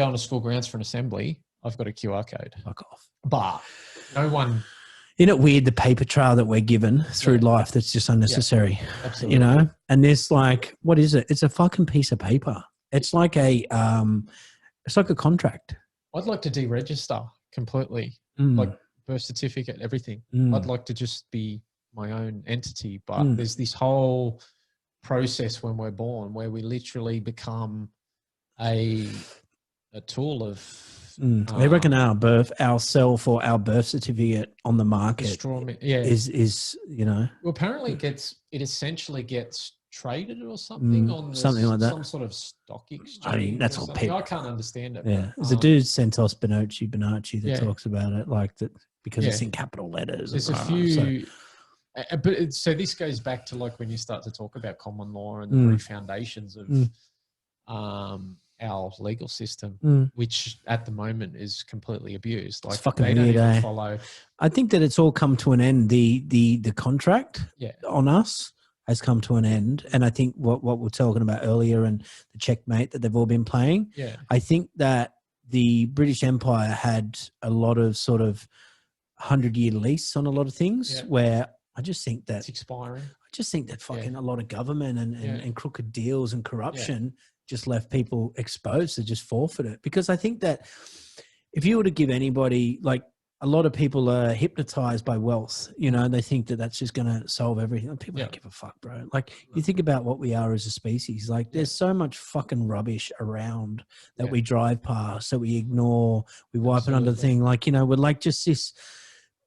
going to school grounds for an assembly, I've got a QR code. Fuck off. But no one... Isn't it weird, the paper trail that we're given through life that's just unnecessary? Yeah, absolutely. You know? And there's like, what is it? It's a fucking piece of paper. It's like a contract. I'd like to deregister completely, like birth certificate, everything. I'd like to just be my own entity, but there's this whole process when we're born where we literally become a tool of... they reckon our self or our birth certificate on the market is you know. Well, apparently it essentially gets traded or something on something like that. Some sort of stock exchange. I mean, that's what people... I can't understand it. Yeah, there's a dude, Santos Bonacci, that talks about it like that because it's in capital letters. There's a few... So this goes back to like when you start to talk about common law and the very foundations of our legal system, which at the moment is completely abused. Like, it's fucking they weird, don't even follow. I think that it's all come to an end. The contract on us has come to an end, and I think what we're talking about earlier and the checkmate that they've all been playing. Yeah, I think that the British Empire had a lot of sort of 100-year lease on a lot of things where I just think that it's expiring. I just think that fucking a lot of government and crooked deals and corruption just left people exposed to just forfeit it. Because I think that if you were to give anybody, like, a lot of people are hypnotized by wealth, you know, they think that that's just going to solve everything. People don't give a fuck, bro. Like, you think about what we are as a species, like there's so much fucking rubbish around that we drive past, that we ignore, we wipe it under the thing. Like, you know, we're like just this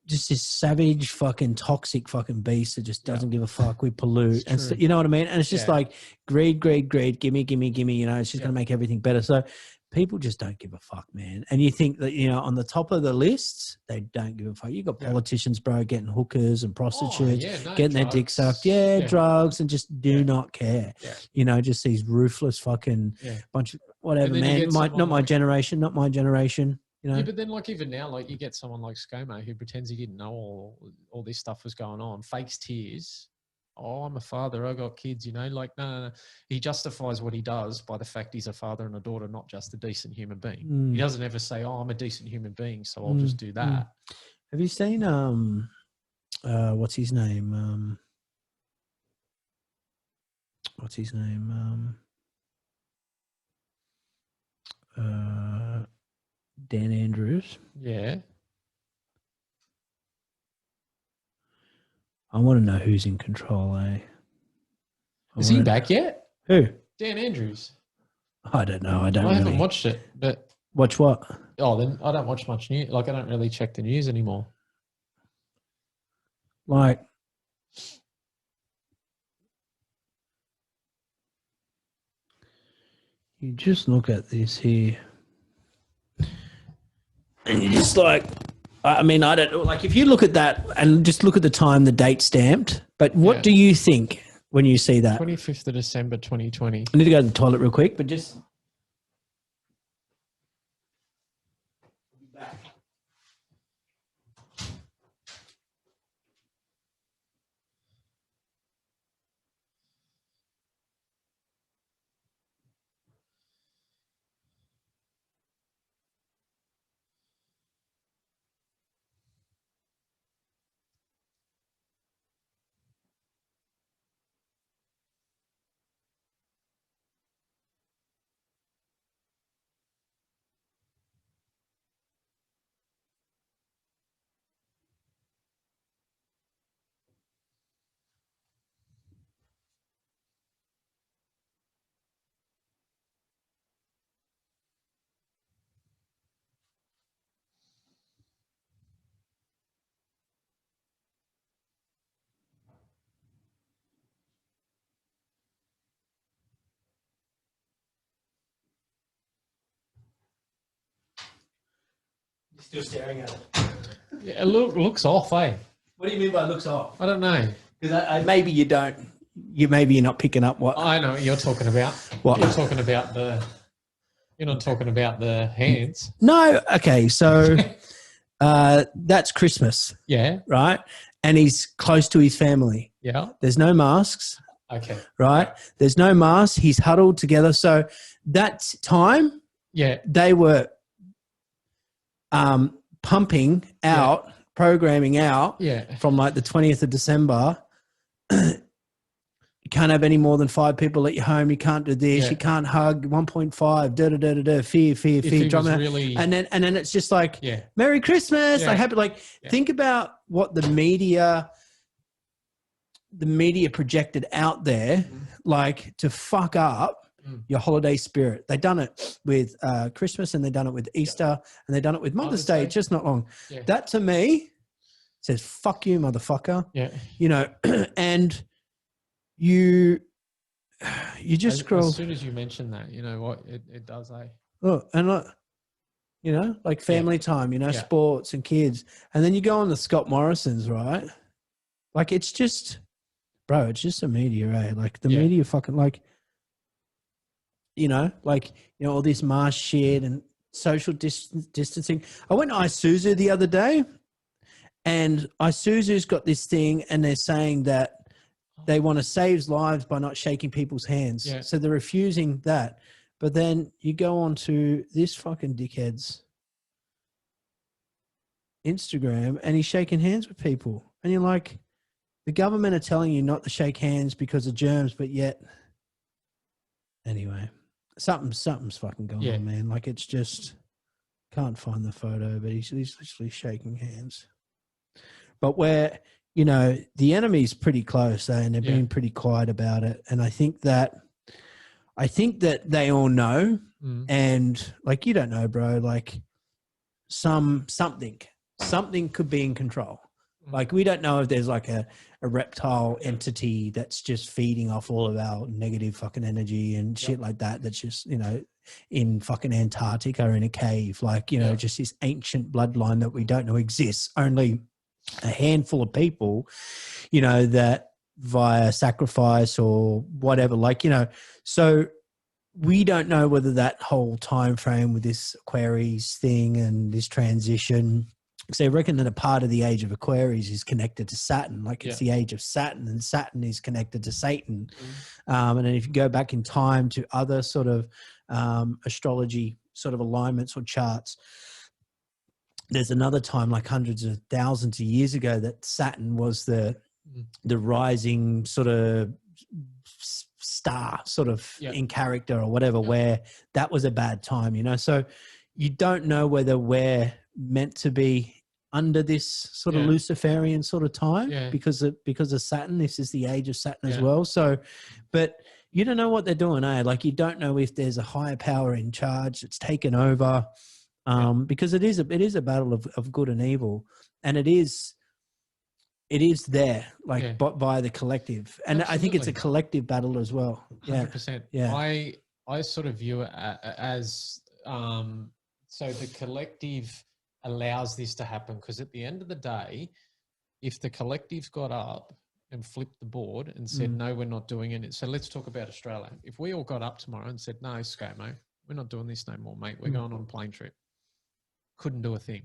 savage fucking toxic fucking beast that just doesn't give a fuck. We pollute and you know what I mean? And it's just like greed, gimme, you know, it's just going to make everything better. So people just don't give a fuck, man. And you think that, you know, on the top of the lists, they don't give a fuck. You got politicians, bro, getting hookers and prostitutes, getting their dick sucked. Drugs, and just do not care. You know, just these rufless fucking bunch of whatever, man. Not my generation. You know? Yeah, but then like even now, like you get someone like ScoMo who pretends he didn't know all this stuff was going on, fakes tears. Oh, I'm a father, I got kids, you know, like no. He justifies what he does by the fact he's a father and a daughter, not just a decent human being. He doesn't ever say, oh, I'm a decent human being, so I'll just do that. Have you seen what's his name? Dan Andrews. Yeah. I want to know who's in control, eh? Is he back yet? Who? Dan Andrews. I don't know. I haven't watched it, but... Watch what? Oh, then I don't watch much news. Like, I don't really check the news anymore. Like... You just look at this here. And you just like... I mean, I don't... Like, if you look at that and just look at the time, the date stamped, but what do you think when you see that? 25th of December, 2020. I need to go to the toilet real quick, but just... Still staring at it. Yeah, it looks off, eh? What do you mean by looks off? I don't know. Because maybe you don't. Maybe you're not picking up what I know what you're talking about. What? You're talking about You're not talking about the hands. No. Okay. So that's Christmas. Yeah. Right. And he's close to his family. Yeah. There's no masks. Okay. Right. There's no masks. He's huddled together. So that time Yeah. They were pumping out, programming out from like the 20th of December. You can't have any more than 5 people at your home. You can't do this. You can't hug 1.5, fear, drama. Really, and then it's just like, Merry Christmas. Like happy, like think about what the media projected out there, like to fuck up your holiday spirit. They done it with Christmas, and they done it with Easter, and they done it with Mother's Day just not long. That to me says, fuck you, motherfucker. You know, and you just scroll. As soon as you mention that, you know what it does, eh? Oh, and like, you know, like family time, you know, sports and kids. And then you go on the Scott Morrison's, right? Like, it's just, bro, it's just a media, eh? Like the media fucking like, you know, all this mask shit and social distancing. I went to Isuzu the other day, and Isuzu's got this thing, and they're saying that they want to save lives by not shaking people's hands. So they're refusing that. But then you go on to this fucking dickhead's Instagram, and he's shaking hands with people. And you're like, the government are telling you not to shake hands because of germs, but yet, anyway, something's fucking going on, man. Like, it's just, can't find the photo, but he's literally shaking hands. But where, you know, the enemy's pretty close, and they're being pretty quiet about it. And I think that they all know, and like, you don't know, bro, like something could be in control. Like, we don't know if there's like a reptile entity that's just feeding off all of our negative fucking energy and shit like that. That's just, you know, in fucking Antarctica in a cave, like, you know, just this ancient bloodline that we don't know exists. Only a handful of people, you know, that via sacrifice or whatever, like, you know, so we don't know whether that whole time frame with this Aquarius thing and this transition, because they reckon that a part of the age of Aquarius is connected to Saturn, like it's the age of Saturn, and Saturn is connected to Satan. And then if you go back in time to other sort of astrology sort of alignments or charts, there's another time, like hundreds of thousands of years ago, that Saturn was the rising sort of star sort of in character or whatever, where that was a bad time, you know? So you don't know whether we're meant to be under this sort of Luciferian sort of time because of Saturn. This is the age of Saturn as well. So, but you don't know what they're doing, eh? Like, you don't know if there's a higher power in charge that's taken over. Because it is a battle of good and evil, and it is there, like, by the collective, and absolutely. I think it's a collective battle as well. 100%. Yeah, I sort of view it as so the collective allows this to happen, because at the end of the day, if the collective got up and flipped the board and said, no, we're not doing it. So let's talk about Australia. If we all got up tomorrow and said, no, ScoMo, we're not doing this no more, mate. We're going on a plane trip. Couldn't do a thing.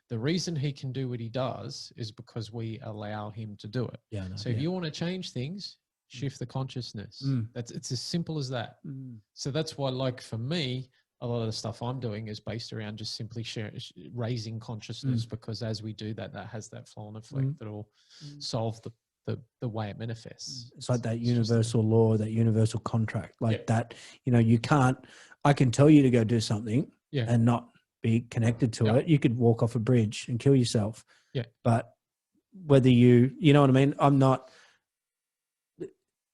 The reason he can do what he does is because we allow him to do it. So if you want to change things, shift the consciousness. It's as simple as that. So that's why, like, for me, a lot of the stuff I'm doing is based around just simply raising consciousness, because as we do that, that has that flow and effect that will solve the way it manifests. It's like that universal law, that universal contract, like that, you know, I can tell you to go do something and not be connected to it. You could walk off a bridge and kill yourself. But whether you know what I mean? I'm not,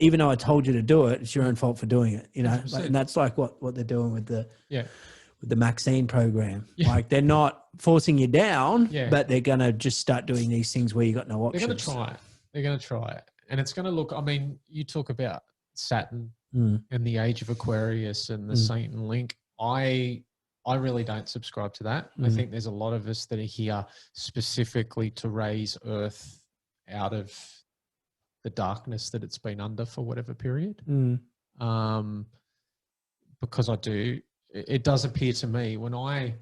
even though I told you to do it, it's your own fault for doing it, you know? Like, and that's like what they're doing with the vaccine program. Like, they're not forcing you down, but they're going to just start doing these things where you got no options. They're going to try it. And it's going to look, I mean, you talk about Saturn and the age of Aquarius and the Satan link. I really don't subscribe to that. I think there's a lot of us that are here specifically to raise Earth out of the darkness that it's been under for whatever period. Because it does appear to me when I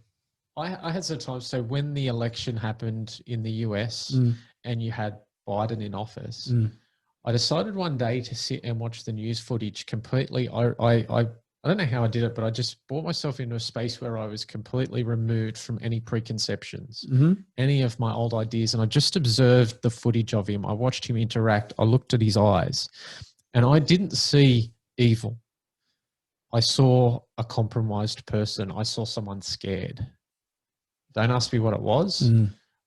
had some time. So when the election happened in the US and you had Biden in office, I decided one day to sit and watch the news footage completely. I I don't know how I did it, but I just brought myself into a space where I was completely removed from any preconceptions, any of my old ideas. And I just observed the footage of him. I watched him interact. I looked at his eyes and I didn't see evil. I saw a compromised person. I saw someone scared. Don't ask me what it was.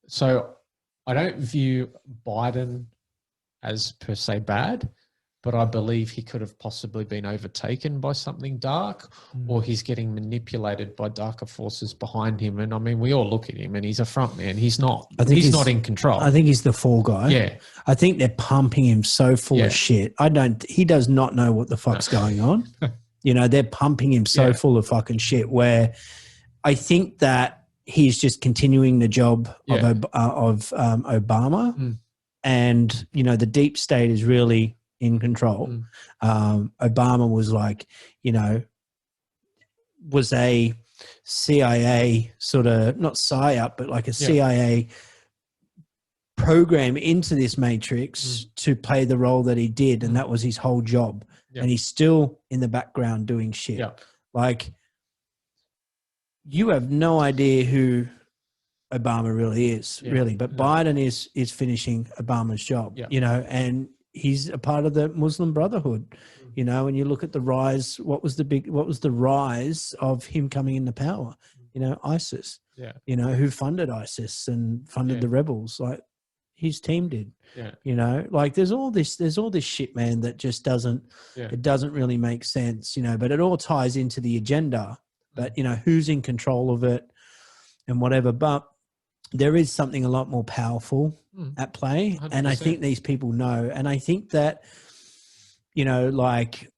So I don't view Biden as per se bad, but I believe he could have possibly been overtaken by something dark, or he's getting manipulated by darker forces behind him. And I mean, we all look at him and he's a front man. He's not, he's not in control. I think he's the fall guy. Yeah. I think they're pumping him so full of shit. He does not know what the fuck's going on. You know, they're pumping him so full of fucking shit where I think that he's just continuing the job of Obama. And, you know, the deep state is really in control. Obama was like, you know, was a CIA sort of, not psyop, but like a CIA program into this matrix to play the role that he did. And that was his whole job. And he's still in the background doing shit. Like, you have no idea who Obama really is, really. But Biden is finishing Obama's job, you know, and he's a part of the Muslim Brotherhood, you know. And you look at the rise. What was the rise of him coming into power? You know, ISIS. You know, who funded ISIS and funded the rebels? Like, his team did. You know, like there's all this shit, man, that just doesn't it doesn't really make sense, you know. But it all ties into the agenda. But you know, who's in control of it and whatever. But there is something a lot more powerful at play. 100%. And I think these people know. And I think that, you know, like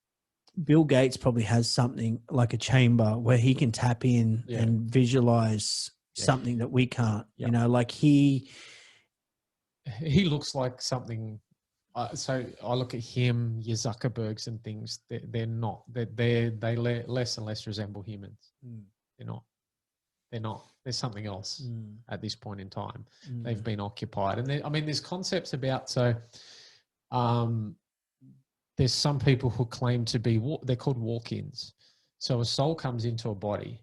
Bill Gates probably has something like a chamber where he can tap in and visualize something that we can't, you know, like he looks like something. So I look at him, your Zuckerbergs and things, they're not, they less and less resemble humans. They're not. There's something else at this point in time. They've been occupied. And I mean, there's concepts about, so there's some people who claim to be, they're called walk-ins. So a soul comes into a body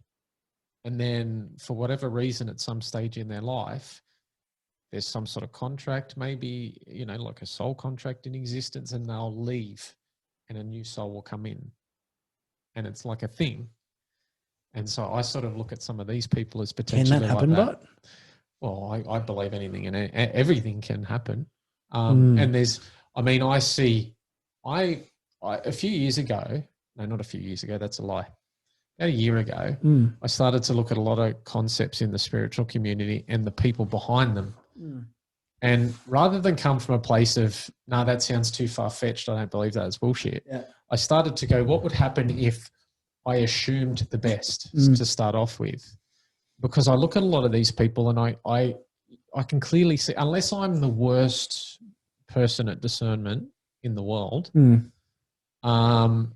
and then for whatever reason at some stage in their life, there's some sort of contract, maybe, you know, like a soul contract in existence, and they'll leave and a new soul will come in. And it's like a thing. And so I sort of look at some of these people as potentially Can that happen, like that. but? Well, I believe anything and everything can happen. And there's, I mean, I see, a few years ago, no, not a few years ago, that's a lie. About a year ago, I started to look at a lot of concepts in the spiritual community and the people behind them. And rather than come from a place of, no, that sounds too far-fetched, I don't believe that, it's bullshit. I started to go, what would happen if I assumed the best to start off with? Because I look at a lot of these people and I can clearly see, unless I'm the worst person at discernment in the world,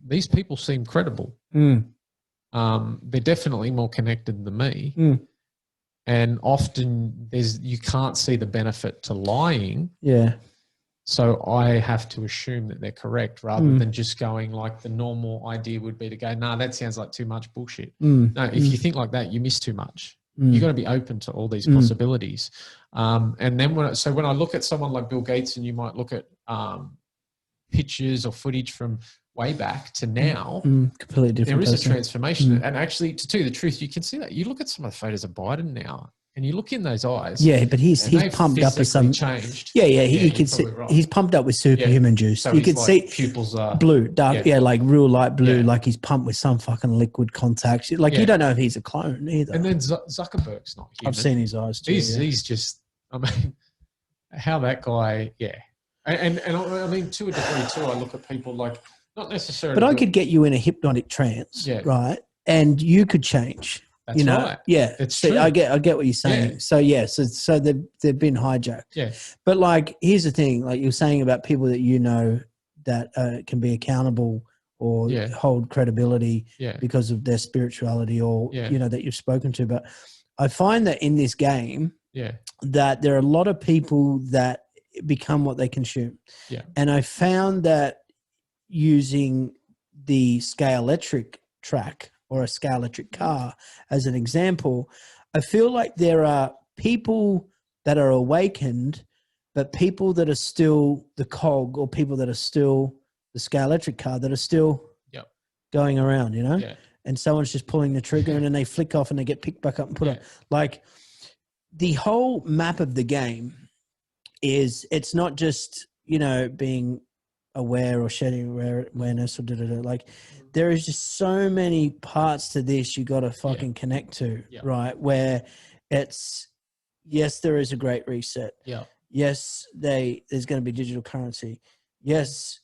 these people seem credible. They're definitely more connected than me. And often you can't see the benefit to lying. So I have to assume that they're correct rather than just going like the normal idea would be to go, nah, that sounds like too much bullshit. No, if you think like that, you miss too much. You've got to be open to all these possibilities. And then when I look at someone like Bill Gates, and you might look at pictures or footage from way back to now, completely different. There is a transformation. And actually, to tell you the truth, you can see that. You look at some of the photos of Biden now, and you look in those eyes. Yeah, but he's pumped up with some changed. You can see right. He's pumped up with superhuman juice. So you can see pupils are blue, dark, like real light blue, like he's pumped with some fucking liquid contacts. Like you don't know if he's a clone either. And then Zuckerberg's not human. I've seen his eyes too. He's just, I mean, how that guy, And I mean, to a degree too, I look at people like, not necessarily. But I could get you in a hypnotic trance, right? And you could change. That's right. Yeah. It's true. I get what you're saying. So so they've been hijacked. Yeah. But like, here's the thing, like you're saying about people that you know that can be accountable or hold credibility because of their spirituality or you know that you've spoken to. But I find that in this game, that there are a lot of people that become what they consume. And I found that using the scaleelectric track or a scale electric car as an example, I feel like there are people that are awakened, but people that are still the cog, or people that are still the scale electric car that are still going around, you know? Yeah. And someone's just pulling the trigger and then they flick off and they get picked back up and put on. Like, the whole map of the game is, it's not just, you know, being aware or shedding awareness or like, there is just so many parts to this you got to fucking connect to, right? Where it's, yes, there is a great reset. Yeah. Yes, there's going to be digital currency. Yes,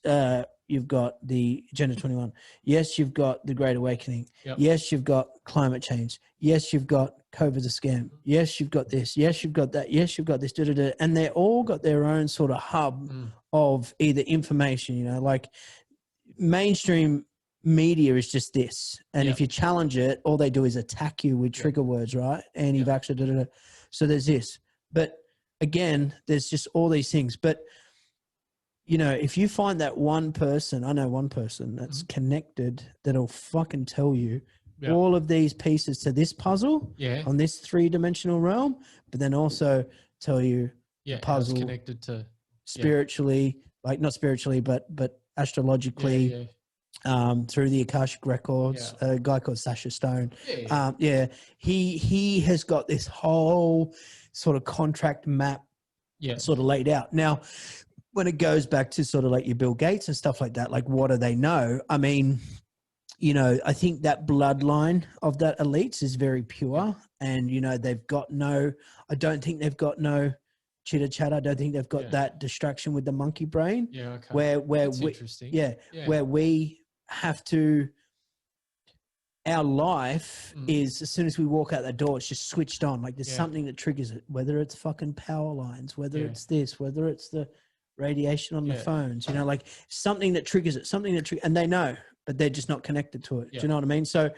you've got the Agenda 21. Yes, you've got the Great Awakening. Yep. Yes, you've got climate change. Yes, you've got COVID's a scam. Yes, you've got this. Yes, you've got that. Yes, you've got this. And they're all got their own sort of hub of either information, you know, like mainstream media is just this. And if you challenge it, all they do is attack you with trigger words, right? Anti-vaxxer, So there's this. But again, there's just all these things. But you know, if you find that one person, I know one person that's connected, that'll fucking tell you all of these pieces to this puzzle on this 3-dimensional realm, but then also tell you the puzzle connected to spiritually, like not spiritually, but astrologically, through the Akashic records. A guy called Sasha Stone. He has got this whole sort of contract map sort of laid out. Now, when it goes back to sort of like your Bill Gates and stuff like that, like what do they know? I mean, you know, I think that bloodline of that elites is very pure, and, you know, they've got I don't think they've got no chitter chatter. I don't think they've got that distraction with the monkey brain. Yeah. Okay. Where That's interesting. Where we have to, our life is, as soon as we walk out that door, it's just switched on. Like there's something that triggers it, whether it's fucking power lines, whether it's this, whether it's the radiation on the phones, you know, like something that triggers it, and they know, but they're just not connected to it. Do you know what I mean? So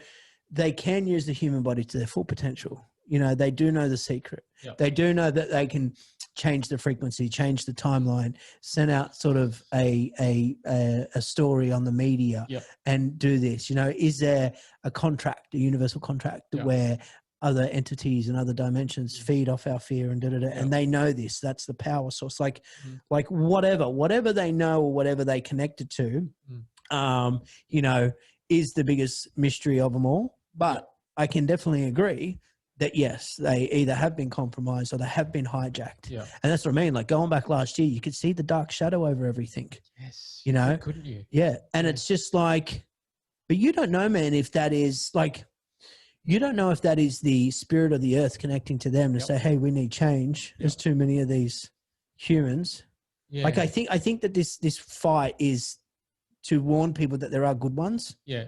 they can use the human body to their full potential. You know, they do know the secret. They do know that they can change the frequency, change the timeline, send out sort of a story on the media and do this. You know, is there a contract, a universal contract where other entities and other dimensions feed off our fear and and they know this? That's the power source. Like whatever they know or whatever they connected to, you know, is the biggest mystery of them all. But I can definitely agree that yes, they either have been compromised or they have been hijacked. Yeah. And that's what I mean. Like going back last year, you could see the dark shadow over everything. Yes. You know? Couldn't you? Yeah. And it's just like, but you don't know, man, if that is like, you don't know if that is the spirit of the earth connecting to them to say, hey, we need change. There's too many of these humans. Yeah. Like I think that this fight is to warn people that there are good ones. Yeah.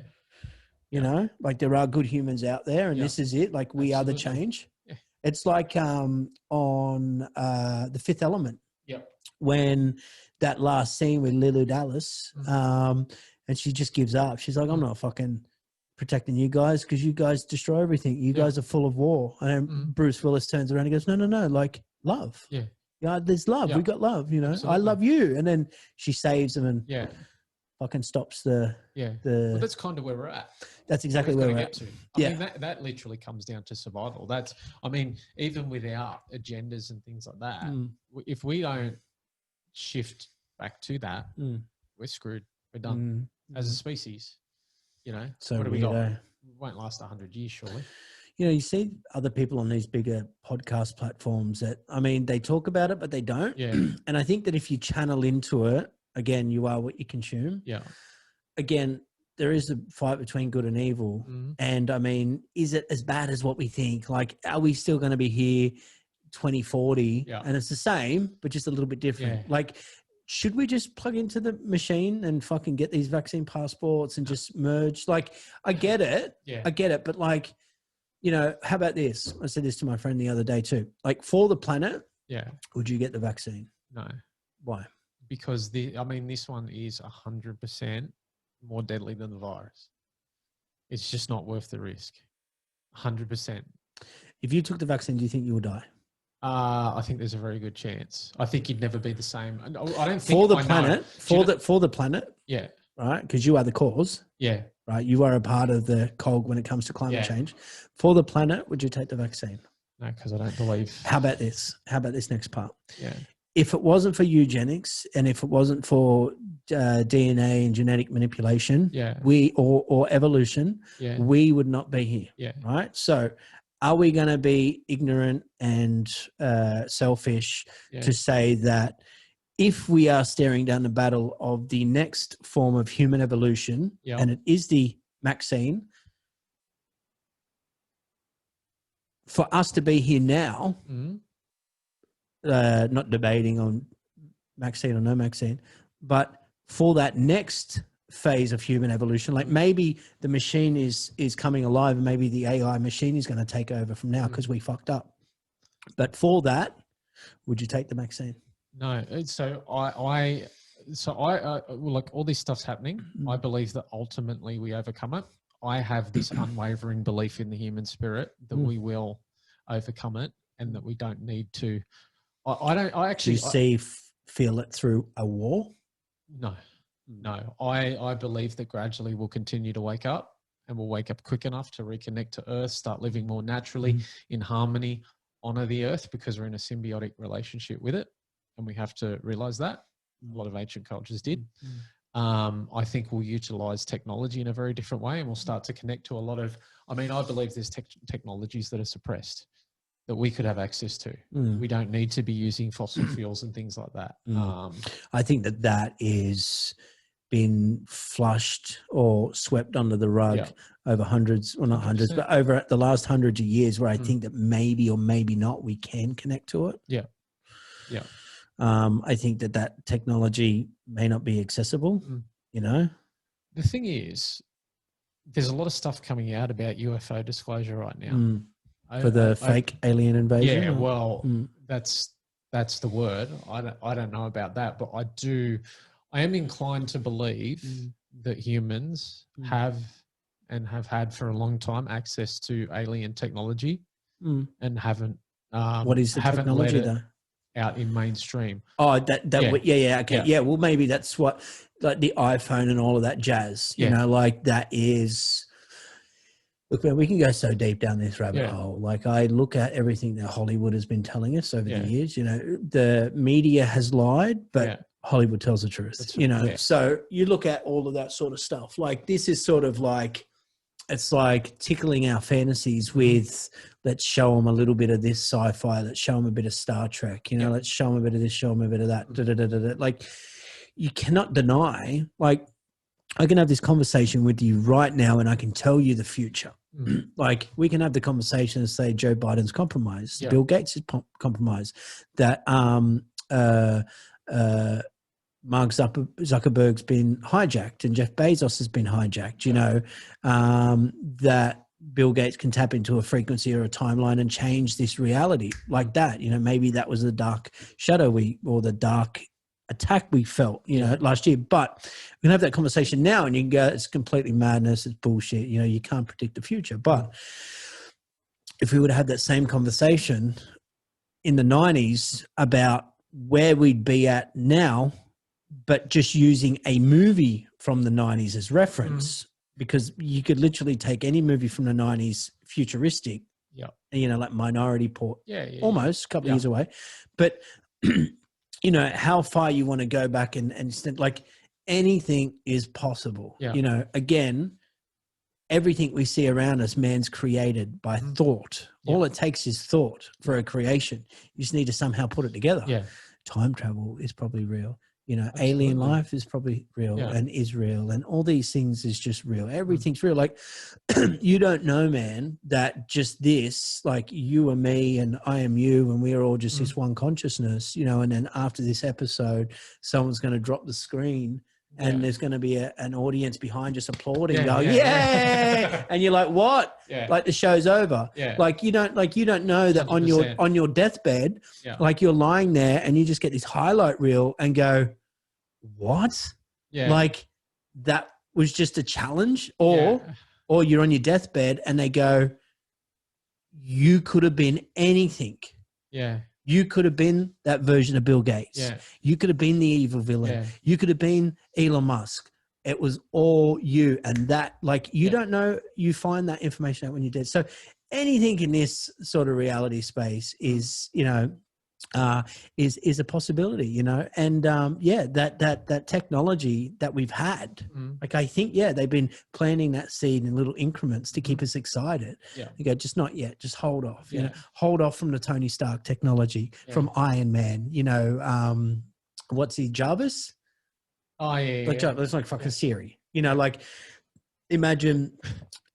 You know, like there are good humans out there, and this is it. Like we are the change. Yeah. It's like on The Fifth Element. Yeah. When that last scene with Lulu Dallas, and she just gives up. She's like, I'm not fucking protecting you guys because you guys destroy everything. You guys are full of war. And Bruce Willis turns around and goes, no, like love. Yeah. Yeah, there's love. We got love, you know. Absolutely. I love you. And then she saves him and fucking stops the well, that's kind of where we're at. That's exactly where we're at. I mean, that literally comes down to survival. That's, I mean, even without agendas and things like that, if we don't shift back to that, we're screwed. We're done as a species. You know, so what do we got? It won't last 100 years, surely. You know, you see other people on these bigger podcast platforms that, I mean, they talk about it, but they don't. Yeah. And I think that if you channel into it, again, you are what you consume. Yeah. Again, there is a fight between good and evil. And I mean, is it as bad as what we think? Like, are we still going to be here 2040? Yeah. And it's the same, but just a little bit different. Yeah. Like, should we just plug into the machine and fucking get these vaccine passports and just merge? Like, I get it. Yeah. I get it. But like, you know, how about this? I said this to my friend the other day too. Like, for the planet, would you get the vaccine? No. Why? Because this one is 100% more deadly than the virus. It's just not worth the risk. 100%. If you took the vaccine, do you think you would die? I think there's a very good chance. I think you'd never be the same. I don't think for the planet. For the planet. Yeah. Right, because you are the cause. Yeah. right? You are a part of the cog when it comes to climate change. For the planet, would you take the vaccine? No, because I don't believe. How about this? How about this next part? Yeah. If it wasn't for eugenics and if it wasn't for DNA and genetic manipulation, or evolution, we would not be here. Yeah. Right. So, are we going to be ignorant and selfish to say that if we are staring down the battle of the next form of human evolution, and it is the vaccine, for us to be here now, not debating on vaccine or no vaccine, but for that next phase of human evolution, like maybe the machine is coming alive and maybe the AI machine is going to take over from now because we fucked up. But for that, would you take the vaccine? No. So I like all this stuff's happening. I believe that ultimately we overcome it. I have this unwavering belief in the human spirit that we will overcome it and that we don't need to. Do you feel it through a war? No. I believe that gradually we'll continue to wake up and we'll wake up quick enough to reconnect to Earth, start living more naturally in harmony, honor the Earth because we're in a symbiotic relationship with it. And we have to realize that. A lot of ancient cultures did. I think we'll utilize technology in a very different way and we'll start to connect to a lot of, I believe there's technologies that are suppressed that we could have access to. We don't need to be using fossil fuels and things like that. I think that is been flushed or swept under the rug over hundreds, or not hundreds, but over the last hundreds of years where I think that maybe or maybe not we can connect to it. Yeah. I think that technology may not be accessible, you know? The thing is, there's a lot of stuff coming out about UFO disclosure right now. For the fake alien invasion? Yeah, well, that's the word. I don't know about that, but I am inclined to believe that humans have had for a long time access to alien technology and haven't. What is the technology though? Out in mainstream. Oh, okay. Yeah, well, maybe that's what, like the iPhone and all of that jazz, you know, like that is, look, man, we can go so deep down this rabbit hole. Like I look at everything that Hollywood has been telling us over the years, you know, the media has lied, but Hollywood tells the truth, so you look at all of that sort of stuff. Like this is sort of like, it's like tickling our fantasies with, let's show them a little bit of this sci-fi, let's show them a bit of Star Trek, you know, let's show them a bit of this, show them a bit of that. Like you cannot deny, like I can have this conversation with you right now and I can tell you the future. Like we can have the conversation and say Joe Biden's compromised, Bill Gates is compromised, that Mark Zuckerberg's been hijacked and Jeff Bezos has been hijacked, you know, that Bill Gates can tap into a frequency or a timeline and change this reality like that. You know, maybe that was the dark shadow or the dark attack we felt, you know, last year. But we can have that conversation now and you can go, it's completely madness, it's bullshit, you know, you can't predict the future. But if we would have had that same conversation in the 90s about where we'd be at now, but just using a movie from the 90s as reference, because you could literally take any movie from the 90s futuristic, you know, like Minority Report, almost a couple of years away. But, you know, how far you want to go back and like anything is possible. You know, again, everything we see around us, man's created by thought. All it takes is thought for a creation. You just need to somehow put it together. Time travel is probably real. You know, alien life is probably real and is real, and all these things is just real. Everything's real. Like you don't know, man, that just this, like you and me and I am you and we're all just this one consciousness, you know, and then after this episode, someone's going to drop the screen and there's going to be an audience behind just applauding, going, yeah. And you're like, what? Like the show's over. Like you don't know that 100%. on your deathbed, like you're lying there and you just get this highlight reel and go, what? Like that was just a challenge, or you're on your deathbed and they go, you could have been anything. You could have been that version of Bill Gates. You could have been the evil villain. You could have been Elon Musk. It was all you, and that, like, you don't know, you find that information out when you're dead. So anything in this sort of reality space is, you know, is a possibility, you know. And that technology that we've had, like, I think, they've been planting that seed in little increments to keep us excited. You go, just not yet, just hold off, you know, hold off from the Tony Stark technology, from Iron Man, you know. What's he, Jarvis? It's like fucking Siri, you know. Like, imagine,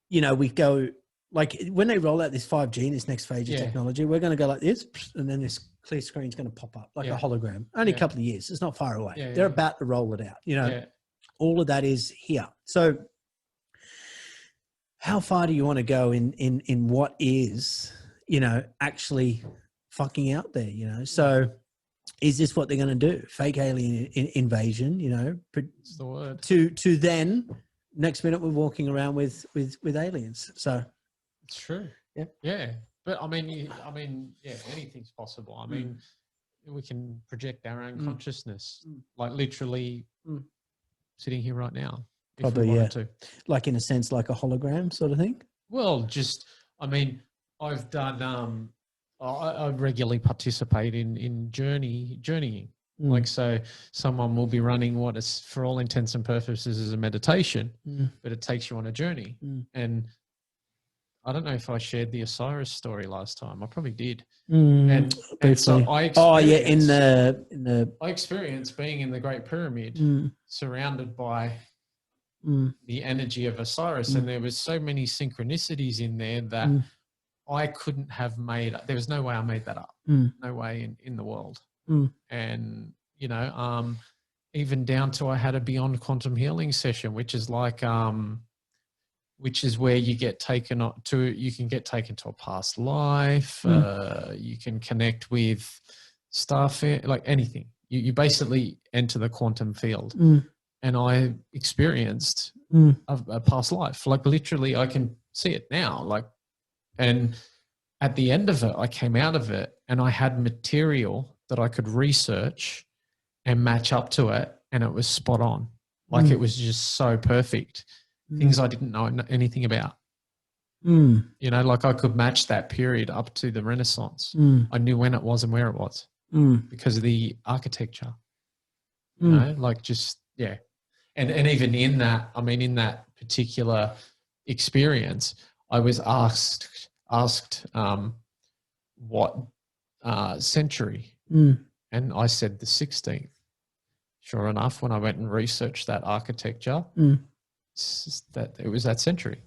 you know, we go, like, when they roll out this 5G in this next phase of technology, we're going to go like this, and then this clear screen is going to pop up like a hologram. Only a couple of years. It's not far away. They're about to roll it out. You know, all of that is here. So how far do you want to go in what is, you know, actually fucking out there, you know? So is this what they're going to do? Fake alien invasion, you know, That's the word. To then next minute we're walking around with aliens. So it's true. Yeah. But I mean, anything's possible. I mean, we can project our own consciousness, like literally sitting here right now. Probably, if we wanted to. Like, in a sense, like a hologram sort of thing. Well, just, I mean, I've done. I regularly participate in journeying. Like, so someone will be running what is, for all intents and purposes, is a meditation, but it takes you on a journey. And I don't know if I shared the Osiris story last time. I probably did. And so I experienced being in the Great Pyramid, surrounded by the energy of Osiris, and there was so many synchronicities in there that I couldn't have made. There was no way I made that up. No way in the world. And, you know, even down to, I had a beyond quantum healing session, which is like, which is where you get taken to, you can get taken to a past life. You can connect with stuff, like anything. You basically enter the quantum field. And I experienced a past life. Like, literally, I can see it now. Like, and at the end of it, I came out of it and I had material that I could research and match up to it, and it was spot on. Like, it was just so perfect. Things I didn't know anything about. You know, like, I could match that period up to the Renaissance. I knew when it was and where it was because of the architecture. You know, like, just, And even in that, I mean, in that particular experience, I was asked what century, and I said the 16th. Sure enough, when I went and researched that architecture, that it was that century.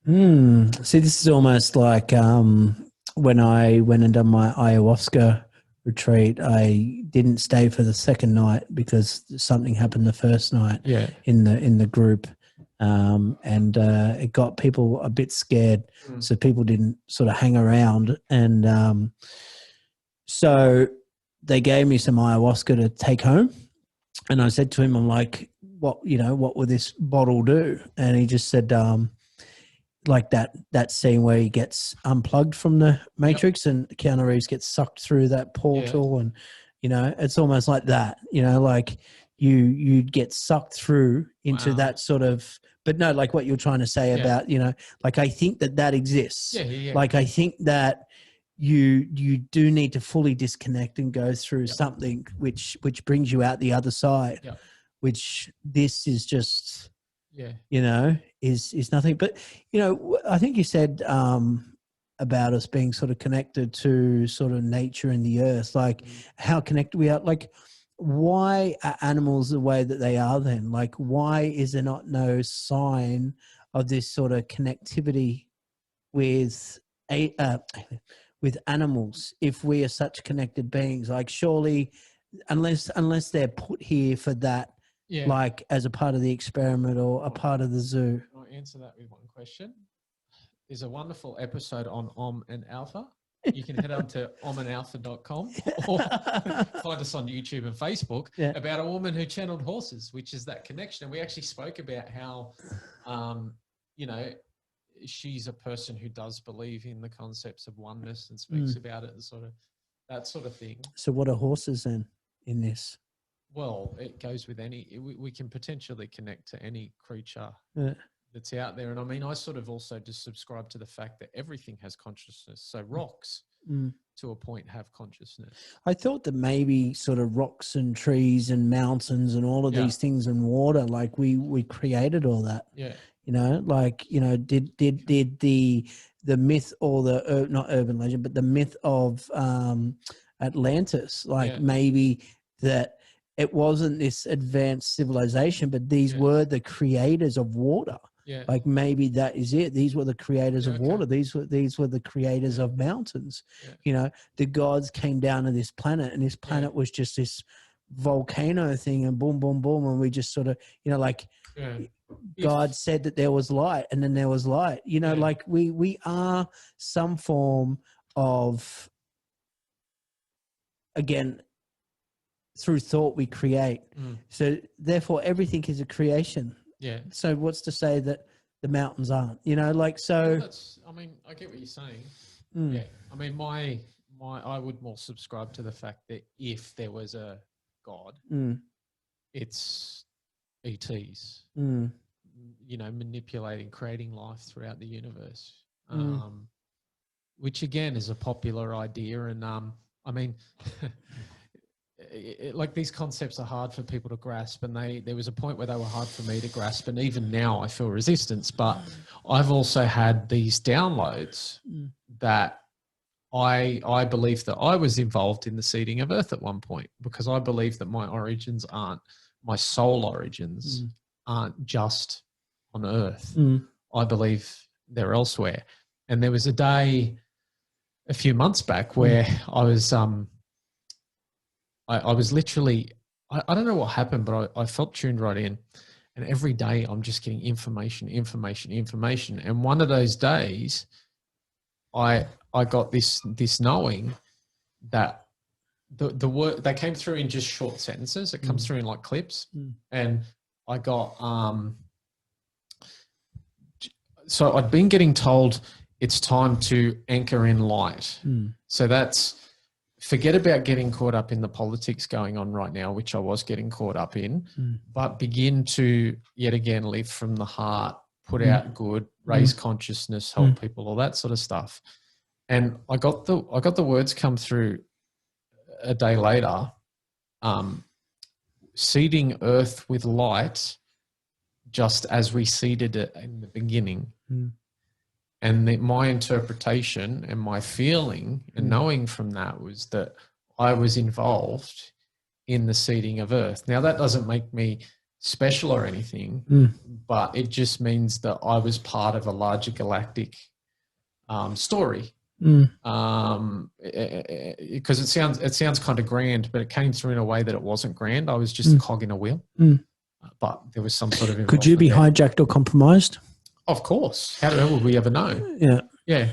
See, this is almost like when I went and done my ayahuasca retreat. I didn't stay for the second night because something happened the first night in the group. And it got people a bit scared, so people didn't sort of hang around. And so they gave me some ayahuasca to take home, and I said to him, I'm like, what will this bottle do? And he just said, like that scene where he gets unplugged from the Matrix and Keanu Reeves gets sucked through that portal, and, you know, it's almost like that, you know, like you'd get sucked through into that sort of. But no, like what you're trying to say about, you know, like, I think that exists. Like, I think that you do need to fully disconnect and go through something which brings you out the other side, which this is just, you know, is nothing. But, you know, I think you said about us being sort of connected to sort of nature and the earth, like how connected we are. Like, why are animals the way that they are then? Like, why is there not no sign of this sort of connectivity with animals if we are such connected beings? Like, surely, unless they're put here for that, like as a part of the experiment or a part of the zoo. I'll answer that with one question. There's a wonderful episode on Om and Alpha. You can head on to omanalpha.com or find us on YouTube and Facebook about a woman who channeled horses, which is that connection. And we actually spoke about how, you know, she's a person who does believe in the concepts of oneness and speaks about it and sort of that sort of thing. So what are horses in this? Well, it goes with any. We can potentially connect to any creature that's out there, and I mean, I sort of also just subscribe to the fact that everything has consciousness. So rocks, to a point, have consciousness. I thought that maybe sort of rocks and trees and mountains and all of these things and water, like we created all that. Yeah. You know, like, you know, did the myth or the not urban legend, but the myth of Atlantis, like maybe that it wasn't this advanced civilization, but these were the creators of water. Yeah. Like maybe that is it. These were the creators of water. These were the creators of mountains. Yeah. You know, the gods came down to this planet, and this planet was just this volcano thing, and boom, boom, boom, and we just sort of, you know, like God said that there was light, and then there was light. You know, like we are some form of, again, through thought we create. So therefore everything is a creation. Yeah. So what's to say that the mountains aren't, you know, like, so. I mean, I get what you're saying. Yeah. I mean, I would more subscribe to the fact that if there was a God, it's ETs, you know, manipulating, creating life throughout the universe, which again is a popular idea. And I mean, like these concepts are hard for people to grasp, and there was a point where they were hard for me to grasp, and even now I feel resistance. But I've also had these downloads that I believe that I was involved in the seeding of Earth at one point, because I believe that my soul origins aren't just on Earth. I believe they're elsewhere. And there was a day a few months back where I was I was literally, I don't know what happened, but I felt tuned right in. And every day I'm just getting information. And one of those days I got this knowing that the word, they came through in just short sentences. It comes through in like clips. And I got, so I'd been getting told it's time to anchor in light. So that's, forget about getting caught up in the politics going on right now, which I was getting caught up in, but begin to yet again live from the heart, put out good, raise consciousness, help people, all that sort of stuff. And I got the words come through a day later, seeding Earth with light, just as we seeded it in the beginning. And my interpretation and my feeling and knowing from that was that I was involved in the seeding of Earth. Now, that doesn't make me special or anything, but it just means that I was part of a larger galactic story. Because it sounds kind of grand, but it came through in a way that it wasn't grand. I was just a cog in a wheel, but there was some sort of. Could you be hijacked or compromised? Of course. How the hell would we ever know? Yeah. Yeah.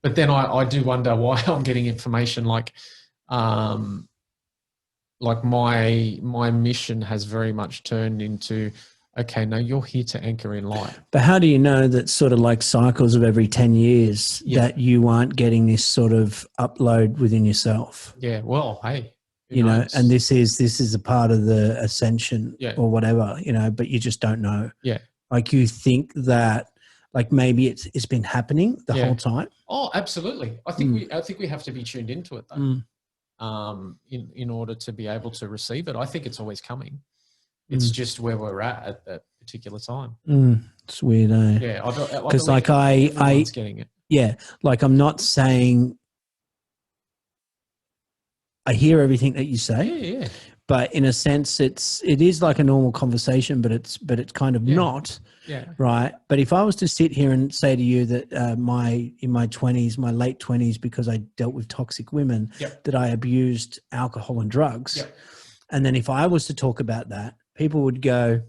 But then I do wonder why I'm getting information like my mission has very much turned into, okay, no, you're here to anchor in light. But how do you know that sort of like cycles of every 10 years that you aren't getting this sort of upload within yourself? Yeah. Well, hey. You know, and this is a part of the ascension or whatever, you know, but you just don't know. Yeah. Like you think that, like maybe it's been happening the whole time. Oh, absolutely. I think we have to be tuned into it though, in order to be able to receive it. I think it's always coming. It's just where we're at that particular time. It's weird, eh? Yeah, because like I getting it. Yeah, like I'm not saying I hear everything that you say. Yeah. But in a sense, it is like a normal conversation, but it's kind of not, right? But if I was to sit here and say to you that in my 20s, my late 20s, because I dealt with toxic women, that I abused alcohol and drugs, and then if I was to talk about that, people would go,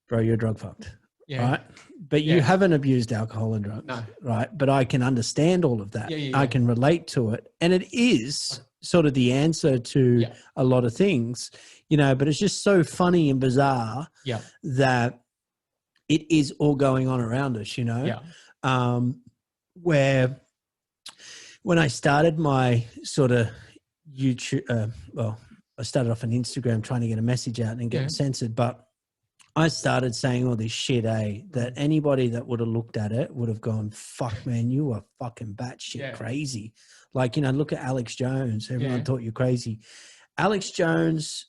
"Bro, you're drug fucked," right? But you haven't abused alcohol and drugs, right? But I can understand all of that. I can relate to it, and it is sort of the answer to a lot of things, you know, but it's just so funny and bizarre that it is all going on around us, you know, where when I started my sort of YouTube, I started off on Instagram trying to get a message out and getting censored, but I started saying all this shit, that anybody that would have looked at it would have gone, fuck, man, you are fucking batshit crazy. Like, you know, look at Alex Jones. Everyone thought you're crazy. Alex Jones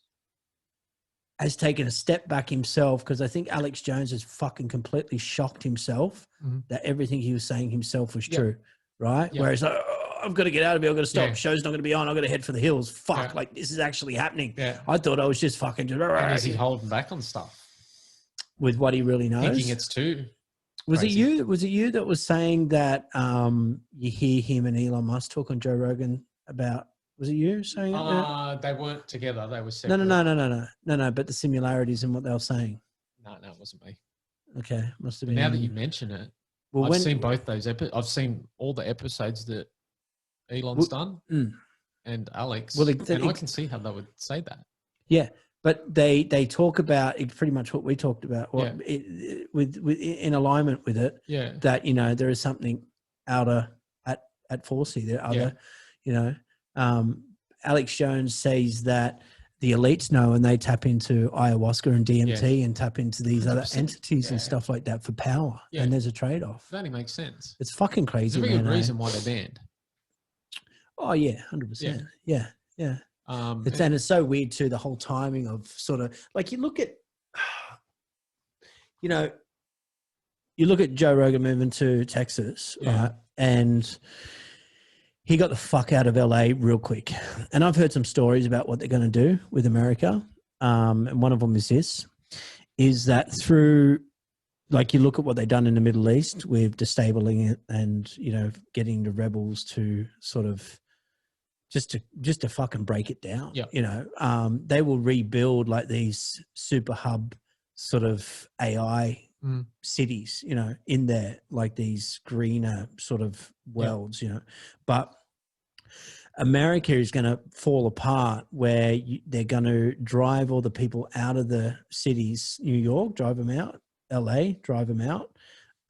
has taken a step back himself, because I think Alex Jones has fucking completely shocked himself that everything he was saying himself was true, right? Whereas, I've got to get out of here. I've got to stop. Show's not going to be on. I've got to head for the hills. Fuck, like this is actually happening. I thought I was just fucking. And is he holding back on stuff? With what he really knows? Thinking it's too Was crazy. it you? Was it you that was saying that you hear him and Elon Musk talk on Joe Rogan about? Was it you saying it? They weren't together. They were separate. No. But the similarities in what they were saying. No, it wasn't me. Okay, must have been. Now that you mention it, I've seen both those episodes. I've seen all the episodes that Elon's done and Alex. Well, and I can see how they would say that. Yeah. But they talk about pretty much what we talked about, with in alignment with it. Yeah. That, you know, there is something outer at Forsey. There are other, you know, Alex Jones says that the elites know, and they tap into ayahuasca and DMT and tap into these 100%. Other entities and stuff like that for power. Yeah. And there's a trade-off. That only makes sense. It's fucking crazy. There's a good reason why they're banned. Oh yeah, 100%. Yeah. And it's so weird too, the whole timing of sort of like, you look at Joe Rogan moving to Texas, right? And he got the fuck out of LA real quick. And I've heard some stories about what they're going to do with America. And one of them is that through, like, you look at what they've done in the Middle East with destabilizing it and, you know, getting the rebels to sort of, just to fucking break it down, you know, they will rebuild like these super hub sort of AI cities, you know, in there, like these greener sort of worlds, you know, but America is going to fall apart where they're going to drive all the people out of the cities, New York, drive them out, LA, drive them out,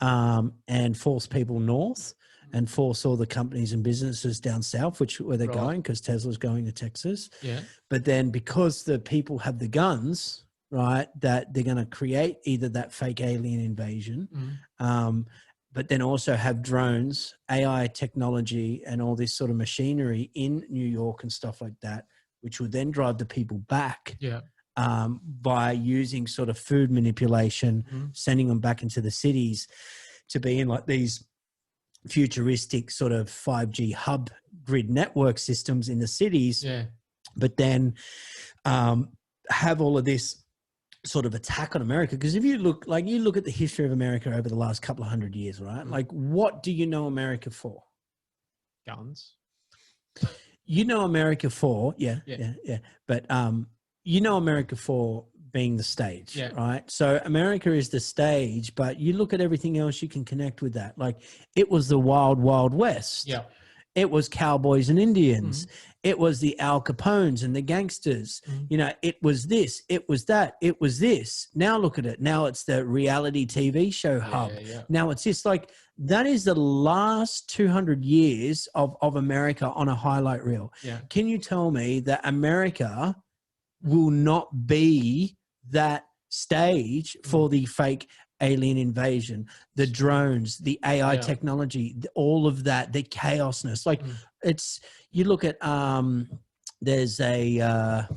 and force people north. And force all the companies and businesses down south, where they're going, because Tesla's going to Texas. Yeah. But then because the people have the guns, right, that they're going to create either that fake alien invasion, but then also have drones, AI technology, and all this sort of machinery in New York and stuff like that, which would then drive the people back. Yeah. By using sort of food manipulation, sending them back into the cities to be in like these futuristic sort of 5G hub grid network systems in the cities, but then have all of this sort of attack on America. Because if you look at the history of America over the last couple of 100 years, right? Like, what do you know America for? Guns. You know America for, but you know America for being the stage, right? So America is the stage, but you look at everything else, you can connect with that. Like, it was the wild, wild west. Yeah. It was cowboys and Indians. It was the Al Capones and the gangsters. You know, it was this, it was that, it was this. Now look at it. Now it's the reality TV show hub. Now it's this. Like, that is the last 200 years of America on a highlight reel. Yeah. Can you tell me that America will not be that stage for the fake alien invasion, the drones, the AI technology, all of that, the chaosness? Like, it's, you look at, there's a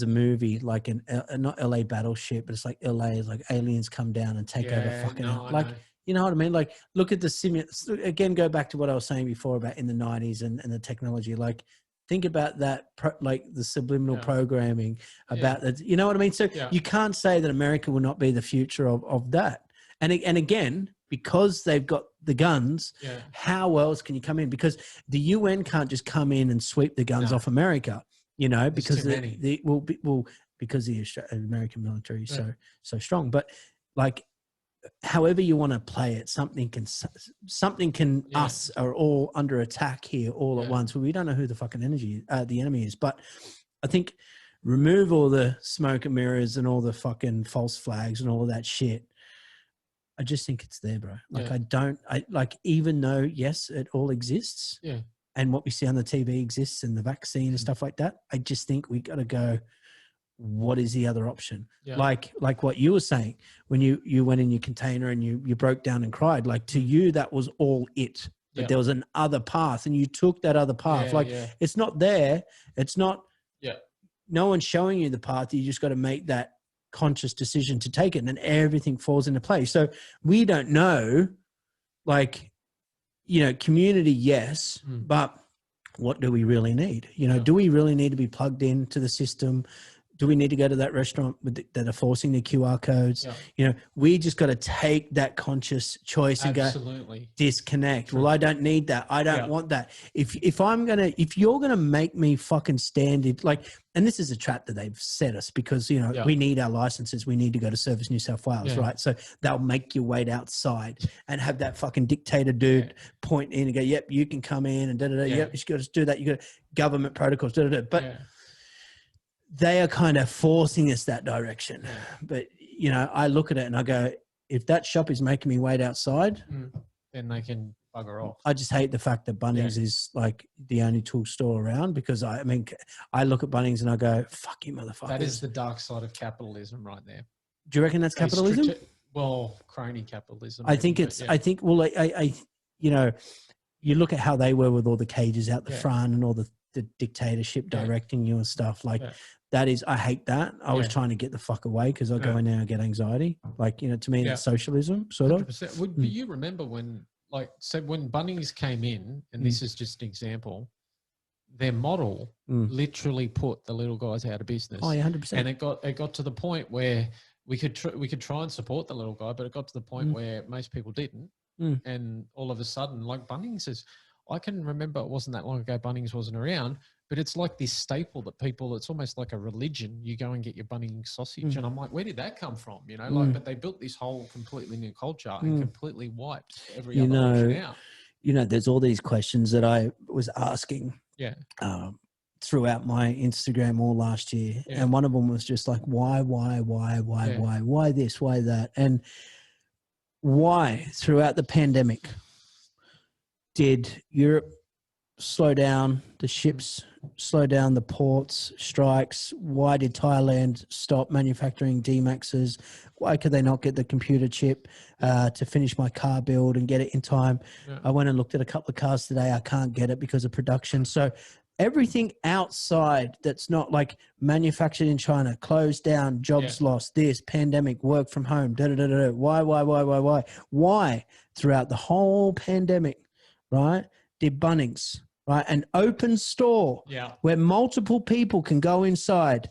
movie like not LA Battleship, but it's like LA is like aliens come down and take over fucking like, you know what I mean? Like, look at the again, go back to what I was saying before about in the 90s and the technology. Like, think about that, like the subliminal programming about that. You know what I mean? So you can't say that America will not be the future of that. And again, because they've got the guns, how else can you come in? Because the UN can't just come in and sweep the guns off America, you know, because because the American military is so strong. But like, however you want to play it, something can us are all under attack here all at once. Well, we don't know who the fucking the enemy is, but I think remove all the smoke and mirrors and all the fucking false flags and all of that shit. I just think it's there, bro. Like, I like, even though, yes, it all exists. Yeah. and what we see on the TV exists and the vaccine and stuff like that, I just think we got to go, what is the other option? Yeah. Like what you were saying, when you went in your container and you broke down and cried, like to you, that was all it. But there was an other path and you took that other path. It's not there. It's not, no one's showing you the path. You just got to make that conscious decision to take it, and then everything falls into place. So we don't know, like, you know, community, yes, but what do we really need? You know, do we really need to be plugged into the system? Do we need to go to that restaurant that are forcing the QR codes? Yeah. You know, we just got to take that conscious choice and go disconnect. True. Well, I don't need that. I don't want that. If you're gonna make me fucking stand it, like, and this is a trap that they've set us because, you know, we need our licenses. We need to go to Service New South Wales, right? So they'll make you wait outside and have that fucking dictator dude point in and go, yep, you can come in and da-da-da. Yep, you got to do that. You got government protocols, da-da-da. But they are kind of forcing us that direction. But, you know, I look at it and I go, if that shop is making me wait outside, then they can bugger off. I just hate the fact that Bunnings is like the only tool store around, because I mean, I look at Bunnings and I go, fuck you motherfuckers. That is the dark side of capitalism right there. Do you reckon that's capitalism? Well, crony capitalism. I think it's, I think, well, I, you know, you look at how they were with all the cages out the front and all the dictatorship directing you and stuff like that is, I hate that. I was trying to get the fuck away because I go in there and get anxiety. Like, you know, to me, that's socialism sort of. 100%. But you remember when, like, so when Bunnings came in, and this is just an example, their model literally put the little guys out of business. Oh, yeah, 100%. And it got to the point where we could try and support the little guy, but it got to the point where most people didn't. And all of a sudden, like, Bunnings is, I can remember it wasn't that long ago, Bunnings wasn't around, but it's like this staple that people, it's almost like a religion. You go and get your Bunnings sausage. And I'm like, where did that come from? You know, like, but they built this whole completely new culture and completely wiped every other option out. You know, there's all these questions that I was asking throughout my Instagram all last year. And one of them was just like, why this, why that? And why throughout the pandemic did Europe slow down, the ships slow down, the ports, strikes? Why did Thailand stop manufacturing D-Maxes? Why could they not get the computer chip to finish my car build and get it in time? I went and looked at a couple of cars today. I can't get it because of production. So everything outside that's not like manufactured in China, closed down, jobs lost, this, pandemic, work from home, da-da-da-da-da. Why throughout the whole pandemic, right, did Bunnings, right, an open store where multiple people can go inside,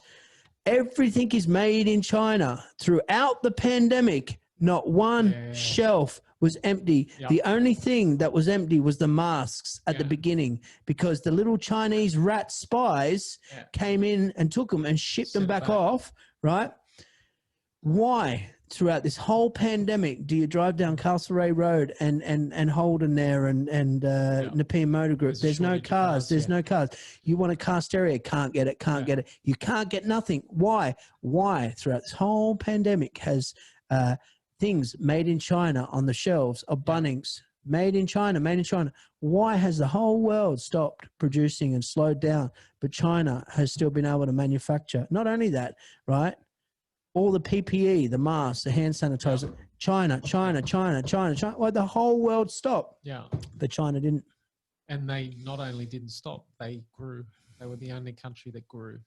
everything is made in China throughout the pandemic, not one shelf was empty. The only thing that was empty was the masks at the beginning, because the little Chinese rat spies came in and took them and shipped them back off, right? Why throughout this whole pandemic do you drive down Castlereagh Road and Holden there and Nepean Motor Group? There's no cars. There's no cars. You want a car stereo? Can't get it. Can't get it. You can't get nothing. Why? Why throughout this whole pandemic has things made in China on the shelves of Bunnings, made in China, made in China? Why has the whole world stopped producing and slowed down, but China has still been able to manufacture? Not only that, right? All the PPE, the masks, the hand sanitizer, China. Well, the whole world stopped. But China didn't. And they not only didn't stop, they grew. They were the only country that grew.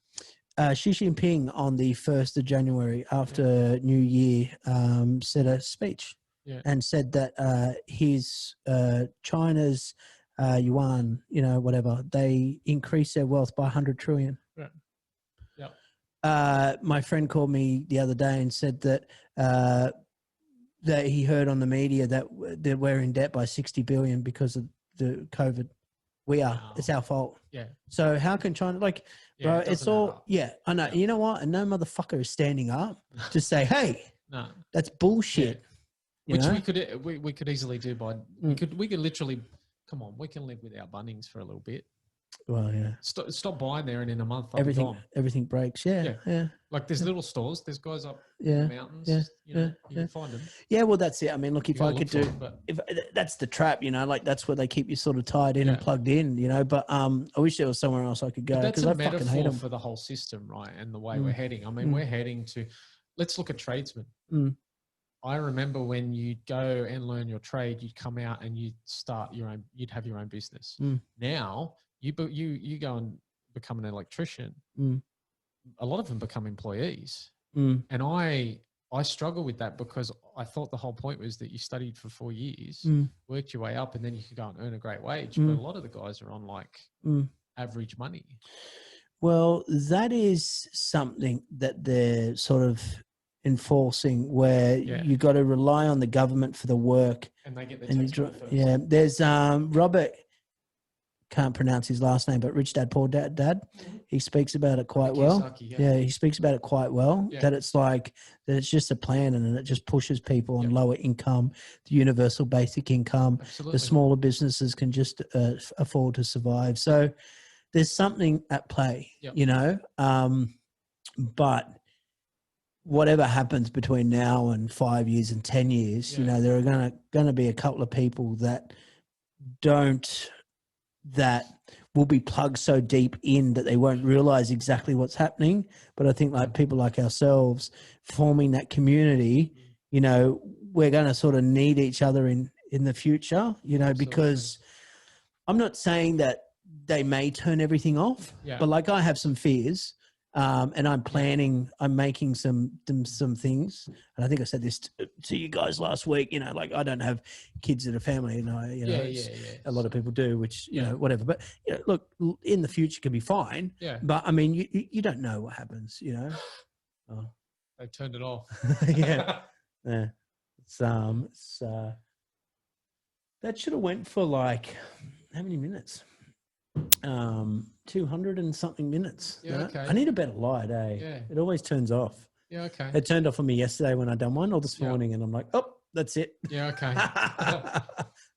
Xi Jinping on the 1st of January after New Year said a speech and said that his China's yuan, you know, whatever, they increased their wealth by 100 trillion. My friend called me the other day and said that that he heard on the media that we're in debt by 60 billion because of the COVID. We are. Wow. It's our fault. So how can China, like, bro, it's all, I know. You know what? And no motherfucker is standing up to say, hey, that's bullshit. Which we could easily do by, we could literally, come on, we can live without Bunnings for a little bit. Well, yeah. Stop buying there, and in a month they'll be gone. Everything breaks. Yeah. Like there's little stores. There's guys up Yeah. in the mountains. You can find them. Yeah, well, that's it. I mean, look, if I could do, if that's the trap, like that's where they keep you sort of tied in and plugged in, But I wish there was somewhere else I could go. But that's I a fucking hate them for the whole system, right? And the way we're heading. I mean, we're heading to. Let's look at tradesmen. I remember when you'd go and learn your trade, you'd come out and you'd start your own. You'd have your own business. Now you go and become an electrician. A lot of them become employees, and I struggle with that because I thought the whole point was that you studied for 4 years, worked your way up, and then you could go and earn a great wage. But a lot of the guys are on like average money. Well, that is something that they're sort of enforcing, where you got to rely on the government for the work, and they get the tax money first. Yeah, there's Robert. Can't pronounce his last name, but Rich Dad Poor Dad. He speaks about it quite well. He speaks about it quite well. That it's like that it's just a plan, and it just pushes people on lower income, the universal basic income. Absolutely. The smaller businesses can just afford to survive. So there's something at play, But whatever happens between now and 5 years and 10 years, there are going to be a couple of people that will be plugged so deep in that they won't realize exactly what's happening. But I think like people like ourselves forming that community, we're going to sort of need each other in the future, because I'm not saying that they may turn everything off, but like I have some fears. And I'm planning, I'm making some things. And I think I said this to you guys last week, like I don't have kids in a family, and a lot of people do, which, whatever. But, look, in the future can be fine. Yeah. But I mean, you don't know what happens, Oh. They turned it off. Yeah. That should have went for like, how many minutes? 200 and something minutes. Okay. I need a better light, It always turns off. Okay. It turned off on me yesterday when I done one, or this morning, and I'm like, oh, that's it. Okay.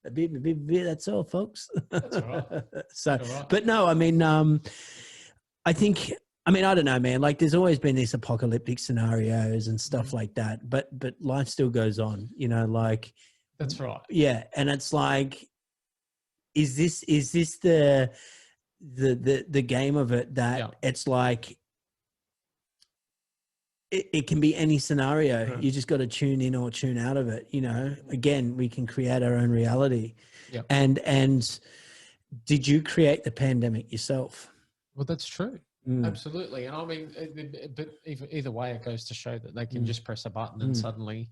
That's all, folks. That's all right. So, but no, I mean, I think, I don't know, man, like there's always been these apocalyptic scenarios and stuff like that, but life still goes on, like. That's right. Yeah. And it's like, is this the game of it, that it's like it can be any scenario. You just got to tune in or tune out of it. Again, we can create our own reality. And did you create the pandemic yourself? Well, that's true. Absolutely. And I mean, but either way, it goes to show that they can just press a button and suddenly.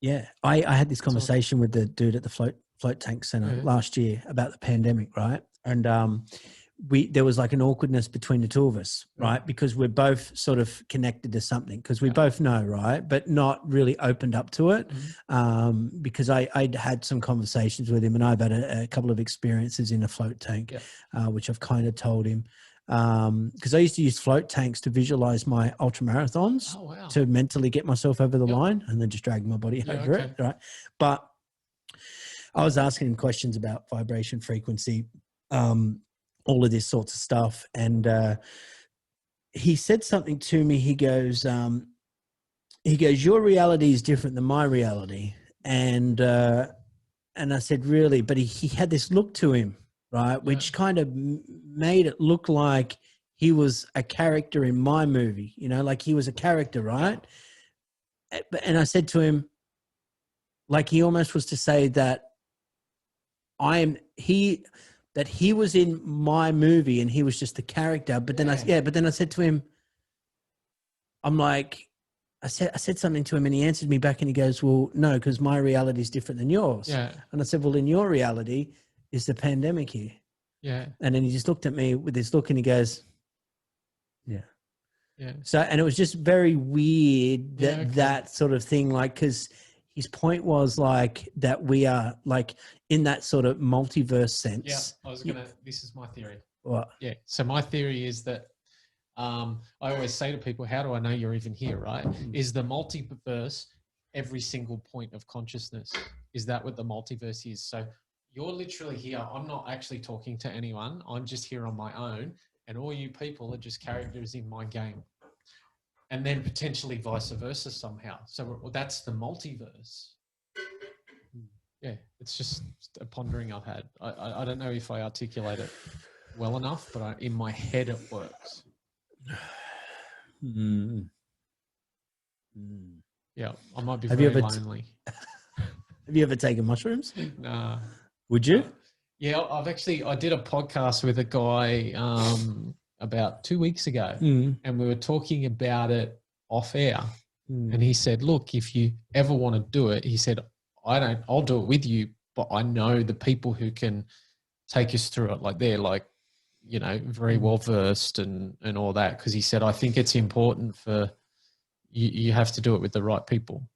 Yeah. I had this conversation with the dude at the float tank center last year about the pandemic, right? And there was like an awkwardness between the two of us, right? Because we're both sort of connected to something, because we both know, right? But not really opened up to it, because I'd had some conversations with him, and I've had a couple of experiences in a float tank, which I've kind of told him. Because I used to use float tanks to visualize my ultra marathons to mentally get myself over the line, and then just drag my body over it, right? But I was asking him questions about vibration, frequency, all of this sorts of stuff. And he said something to me. He goes, your reality is different than my reality. And I said, really? But he had this look to him, right? Which kind of made it look like he was a character in my movie, like he was a character, right? And I said to him, like he almost was to say that that he was in my movie and he was just the character. But then I said to him, I'm like, I said something to him, and he answered me back, and he goes, well, no, because my reality is different than yours. Yeah. And I said, well, in your reality is the pandemic here. Yeah. And then he just looked at me with this look, and he goes, yeah. Yeah. So, and it was just very weird that sort of thing, like, because his point was like that we are like in that sort of multiverse sense. Yeah, this is my theory. What? Yeah. So my theory is that I always say to people, how do I know you're even here, right? Is the multiverse every single point of consciousness? Is that what the multiverse is? So you're literally here. I'm not actually talking to anyone. I'm just here on my own. And all you people are just characters in my game. And then potentially vice versa somehow. So that's the multiverse. Yeah, it's just a pondering I've had. I don't know if I articulate it well enough, but in my head it works. Yeah, I might be very lonely. Have you ever taken mushrooms? Nah. Would you? Yeah, I did a podcast with a guy about 2 weeks ago, and we were talking about it off air. And he said, look, if you ever want to do it, he said, I'll do it with you, but I know the people who can take us through it. Like they're like, you know, very well versed and all that. Cause he said, I think it's important for you have to do it with the right people.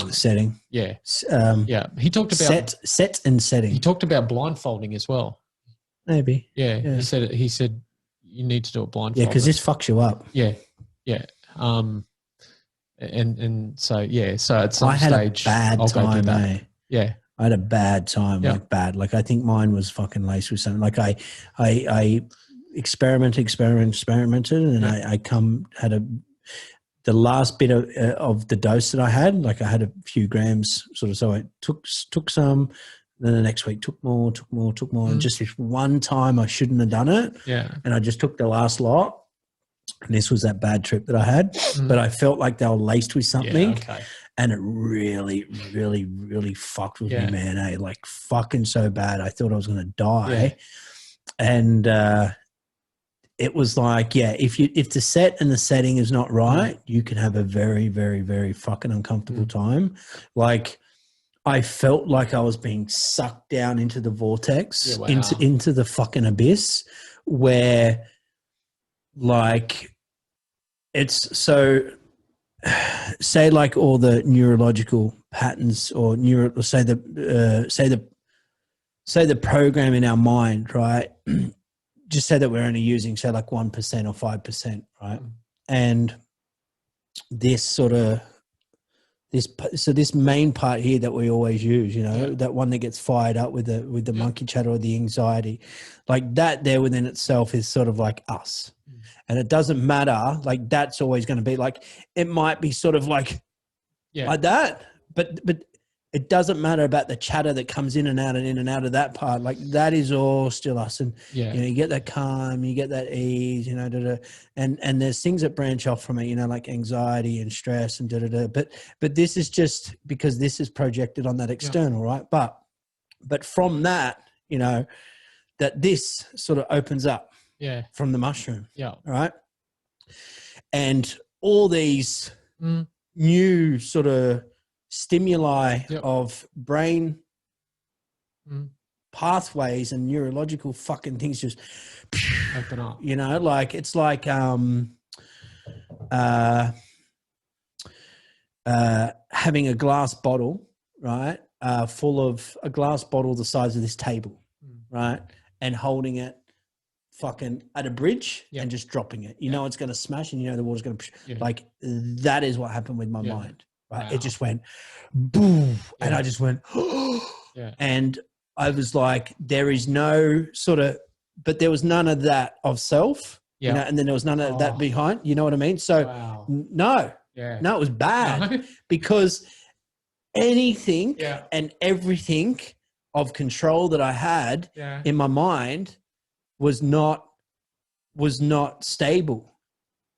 Setting. Yeah. Yeah. He talked about set and setting. He talked about blindfolding as well. Maybe. Yeah. He said you need to do it blindfolded. Yeah. Cause this fucks you up. Yeah. Yeah. And so, yeah, so at some stage, I'll go do that. Yeah. I had a bad time, like bad. Like I think mine was fucking laced with something. Like I experimented and I had the last bit of the dose that I had, like I had a few grams sort of, so I took some, then the next week took more. And just this one time I shouldn't have done it. Yeah. And I just took the last lot. And this was that bad trip that I had, but I felt like they were laced with something, and it really, really, really fucked with me, man. Like fucking so bad. I thought I was going to die, and it was like, if the set and the setting is not right, you can have a very, very, very fucking uncomfortable time. Like I felt like I was being sucked down into the vortex, into the fucking abyss, where. Like it's so say like all the neurological patterns or say the program in our mind, right? Just say that we're only using say like 1% or 5%, right? And this main part here that we always use, you know, that one that gets fired up with the monkey chatter or the anxiety, like that there within itself is sort of like us. And it doesn't matter, like that's always going to be like, it might be sort of like that, but it doesn't matter about the chatter that comes in and out of that part. Like that is all still us. And you know, you get that calm, you get that ease, you know, and there's things that branch off from it, you know, like anxiety and stress and but this is just because this is projected on that external, right? But from that, you know, that this sort of opens up. Yeah. From the mushroom. Yeah. Right. And all these new sort of stimuli of brain pathways and neurological fucking things just open up. You know, like it's like having a glass bottle, right? Full of a glass bottle the size of this table, right? And holding it fucking at a bridge and just dropping it. You know it's going to smash and you know the water's going to like that is what happened with my mind, right? Wow. It just went boom and I just went and I was like, there is no sort of, but there was none of that of self, you know, and then there was none of that behind, you know what I mean? So no, it was bad because anything and everything of control that I had in my mind was not stable.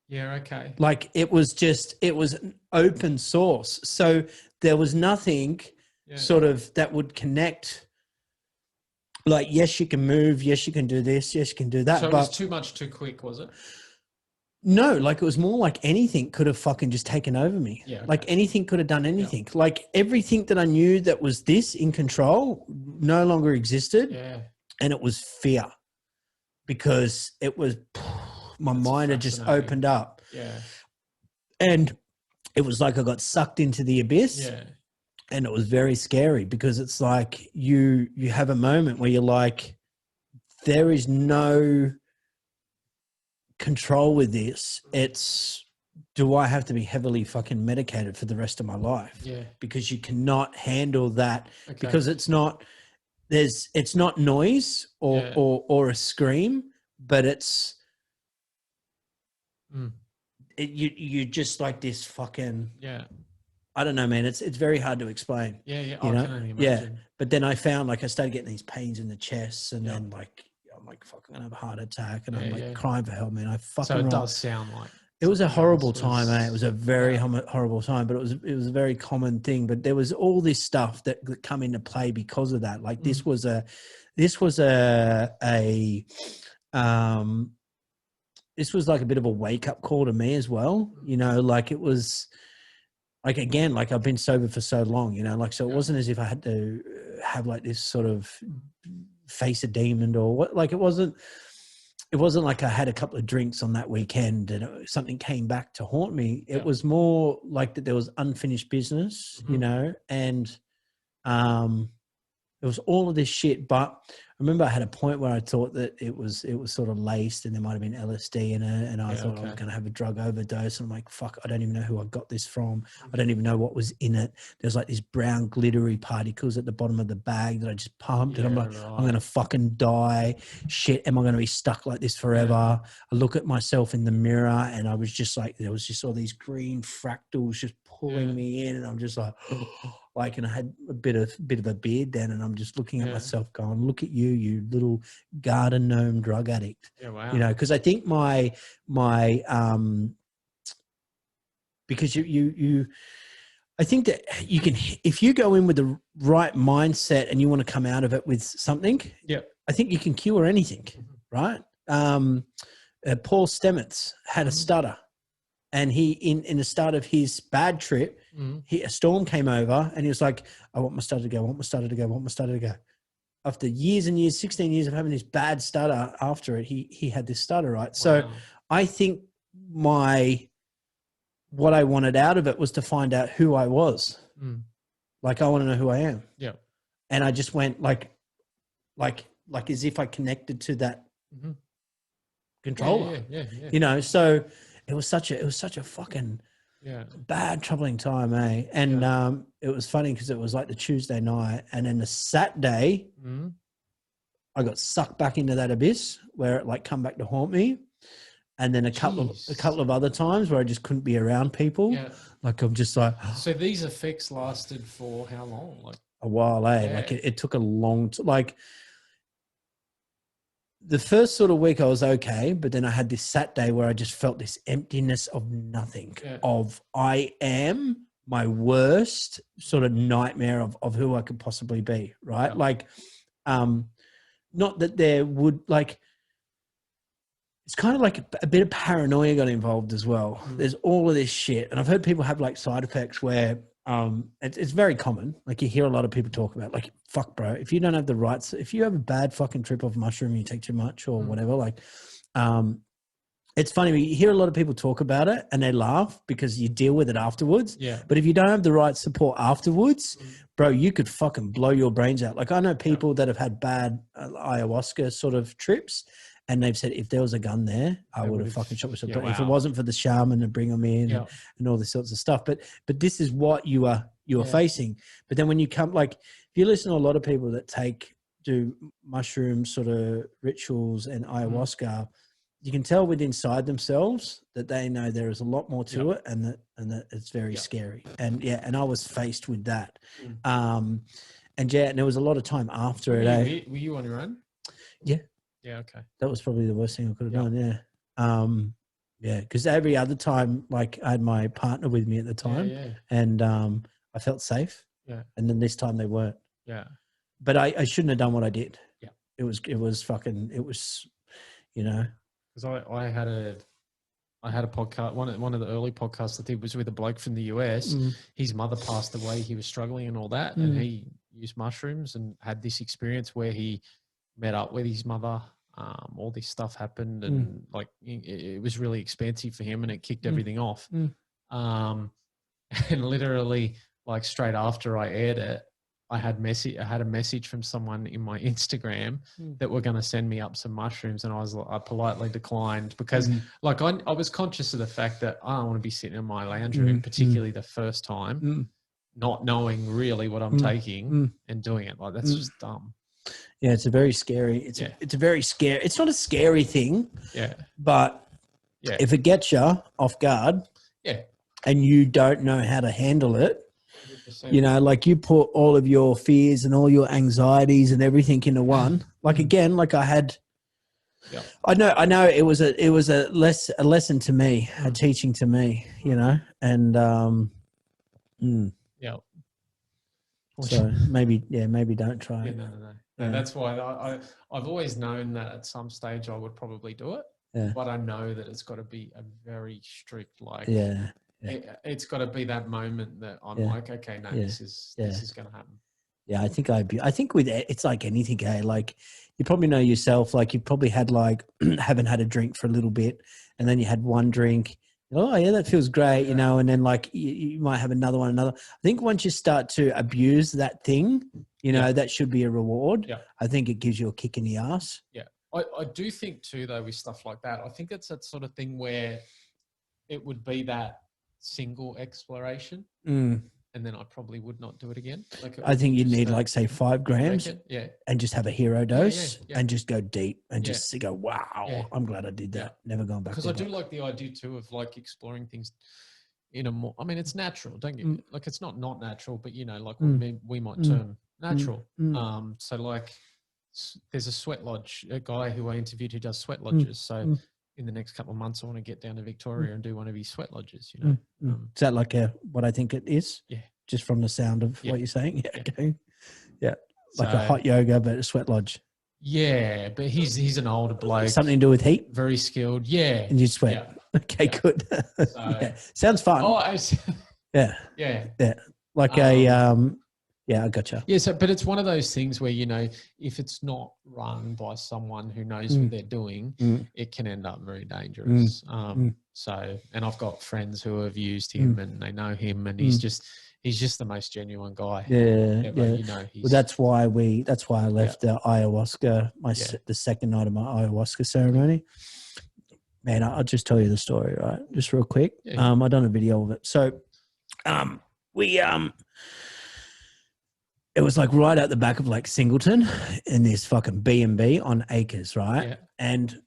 Yeah. Okay. Like it was an open source. So there was nothing sort of that would connect. Like, yes, you can move. Yes, you can do this. Yes, you can do that. So it was too much too quick, was it? No, like it was more like anything could have fucking just taken over me. Yeah. Okay. Like anything could have done anything. Yeah. Like everything that I knew that was this in control no longer existed. Yeah. And it was fear. Because it was, my mind had just opened up. Yeah. And it was like I got sucked into the abyss. Yeah. And it was very scary because it's like you have a moment where you're like, there is no control with this. It's, do I have to be heavily fucking medicated for the rest of my life? Yeah. Because you cannot handle that because it's not, it's not noise or a scream, but it's you just like this fucking I don't know, man. It's very hard to explain. Yeah. You I know? can only Yeah. imagine. But then I found like I started getting these pains in the chest, and then like I'm like, fuck, I'm gonna have a heart attack, and I'm like crying for help, man. I fucking. So it does sound like it was a horrible time, man. It was a very horrible time, but it was a very common thing. But there was all this stuff that come into play because of that. Like this was a this was like a bit of a wake up call to me as well. You know, like it was. Like, again, like I've been sober for so long, you know, like, so it wasn't as if I had to have like this sort of face a demon or what, like it wasn't like I had a couple of drinks on that weekend and something came back to haunt me. It was more like that there was unfinished business, you know, and it was all of this shit. But I remember I had a point where I thought that it was sort of laced and there might have been LSD in it. And I thought I was going to have a drug overdose. And I'm like, fuck, I don't even know who I got this from. I don't even know what was in it. There's like these brown glittery particles at the bottom of the bag that I just pumped. And I'm like, I'm going to fucking die. Shit, am I going to be stuck like this forever? I look at myself in the mirror and I was just like, there was just all these green fractals just pulling me in. And I'm just like, like, and I had a bit of a beard then, and I'm just looking at myself going, look at you little garden gnome drug addict. Yeah, wow. You know, because I think because I think that you can, if you go in with the right mindset and you want to come out of it with something, I think you can cure anything, right? Paul Stamets had a stutter. And he, in the start of his bad trip, a storm came over and he was like, I want my stutter to go, I want my stutter to go, I want my stutter to go. After years and years, 16 years of having this bad stutter after it, he had this stutter, right? Wow. So I think what I wanted out of it was to find out who I was. Like, I want to know who I am. Yeah. And I just went like as if I connected to that controller, you know? So it was such a fucking bad, troubling time, eh? And it was funny because it was like the Tuesday night, and then the Saturday, I got sucked back into that abyss where it like come back to haunt me, and then a couple of other times where I just couldn't be around people. Yeah. Like I'm just like. So these effects lasted for how long? Like a while, eh? Yeah. Like it took a long like. The first sort of week I was okay, but then I had this Saturday where I just felt this emptiness of nothing, of I am my worst sort of nightmare of who I could possibly be, right? Yeah. Like, not that there would like, it's kind of like a bit of paranoia got involved as well. There's all of this shit. And I've heard people have like side effects where it's very common. Like you hear a lot of people talk about like, fuck bro, if you don't have the rights, if you have a bad fucking trip of mushroom, you take too much or whatever, like, it's funny. You hear a lot of people talk about it and they laugh because you deal with it afterwards. Yeah. But if you don't have the right support afterwards, bro, you could fucking blow your brains out. Like I know people that have had bad ayahuasca sort of trips, and they've said, if there was a gun there, I would have fucking shot myself. But if it wasn't for the shaman to bring them in and all this sorts of stuff. But this is what you are facing. But then when you come, like, if you listen to a lot of people that do mushroom sort of rituals and ayahuasca, you can tell within inside themselves that they know there is a lot more to it, and that it's very scary. And and I was faced with that. And there was a lot of time after it. Were you on your own? Yeah. Yeah, okay. That was probably the worst thing I could have done, because every other time, like, I had my partner with me at the time, and I felt safe. Yeah. And then this time they weren't. Yeah. But I shouldn't have done what I did. Yeah. It was, you know. Because I had a podcast, one of the early podcasts I think was with a bloke from the US. His mother passed away. He was struggling and all that, and he used mushrooms and had this experience where he met up with his mother. All this stuff happened, and like it was really expensive for him, and it kicked everything off. And literally, like straight after I aired it, I had a message from someone in my Instagram that were going to send me up some mushrooms, and I politely declined because, like, I was conscious of the fact that I don't want to be sitting in my lounge room, particularly the first time, not knowing really what I'm taking and doing it. Like that's just dumb. Yeah, it's a very scary. It's a very scary. It's not a scary thing. Yeah. But if it gets you off guard, and you don't know how to handle it, 100%. you know, like you put all of your fears and all your anxieties and everything into one. Like again, like I had. Yeah. I know. It was a lesson to me, a teaching to me. You know, and yeah. So maybe don't try it. No, that's why I've always known that at some stage I would probably do it. Yeah. But I know that it's got to be a very strict, like, it's got to be that moment that I'm like, okay, no, this is going to happen. Yeah, I think with it's like anything, hey, like you probably know yourself, like you probably had like haven't had a drink for a little bit, and then you had one drink. Oh yeah, that feels great, you know, and then like you might have another one. I think once you start to abuse that thing, you know, that should be a reward. Yeah. I think it gives you a kick in the ass. Yeah. I do think too, though, with stuff like that, I think it's that sort of thing where it would be that single exploration. And then I probably would not do it again. Like I think you'd need like say 5 grams and just have a hero dose and just go deep and just go, wow, I'm glad I did that. Never going back. Because I do like the idea too of like exploring things in a more, I mean, it's natural. Don't get like, it's not natural, but you know, like we might term natural. So like there's a sweat lodge, a guy who I interviewed who does sweat lodges. So in the next couple of months, I want to get down to Victoria and do one of his sweat lodges, you know. Is that like what I think it is? Yeah. Just from the sound of what you're saying? Yeah. Okay. Yeah. Like So, a hot yoga, but a sweat lodge. Yeah. But he's an older bloke. Something to do with heat? Very skilled. Yeah. And you sweat. Yeah. Okay, good. So, sounds fun. Oh, yeah. Like I gotcha. Yeah, but it's one of those things where, you know, if it's not run by someone who knows what they're doing, it can end up very dangerous. So, and I've got friends who have used him and they know him, and he's just the most genuine guy. Yeah. You know, well, that's why I left the ayahuasca, the second night of my ayahuasca ceremony. Man, I'll just tell you the story, right? Just real quick. Yeah. I done a video of it. So, it was like right at the back of like Singleton in this fucking B&B on acres, right? Yeah. And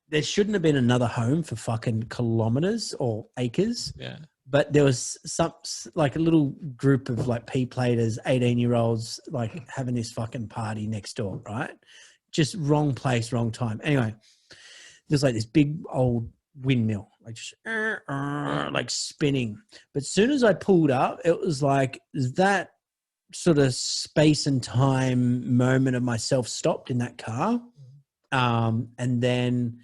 there shouldn't have been another home for fucking kilometers or acres. Yeah. But there was some like a little group of like P-platers, 18-year-olds, like having this fucking party next door, right? Just wrong place, wrong time. Anyway, there's like this big old windmill, like just like spinning. But as soon as I pulled up, it was like that sort of space and time moment of myself stopped in that car. And then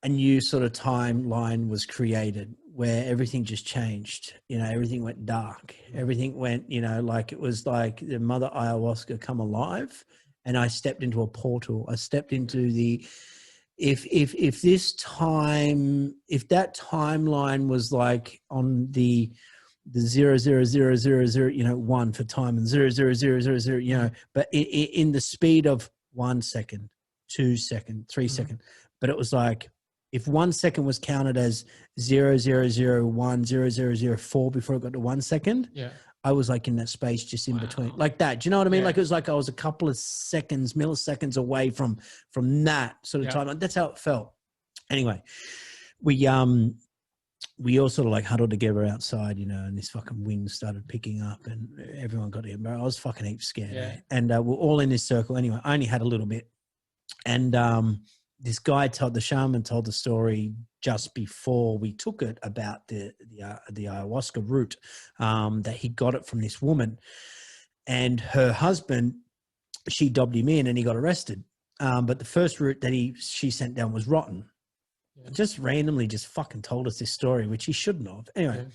a new sort of timeline was created where everything just changed. You know, everything went dark. Everything went, you know, like it was like the mother ayahuasca come alive, and I stepped into a portal. I stepped into the, if that timeline was like on the 0.00000, you know, 1 for time, and 0.00000, you know, but in the speed of 1 second, 2 second, 3 second. But it was like, if 1 second was counted as 0.001, 0.004 before it got to 1 second, I was like in that space just in between, like that. Do you know what I mean? Yeah. Like it was like I was a couple of seconds, milliseconds away from that sort of time. That's how it felt. Anyway, we all sort of like huddled together outside, you know, and this fucking wind started picking up and everyone got in. I was fucking heaps scared. And we're all in this circle. Anyway, I only had a little bit. And this guy the shaman told the story just before we took it about the ayahuasca root, that he got it from this woman, and her husband, she dobbed him in and he got arrested. But the first root that she sent down was rotten. Yeah. Just randomly just fucking told us this story, which he shouldn't have. Anyway,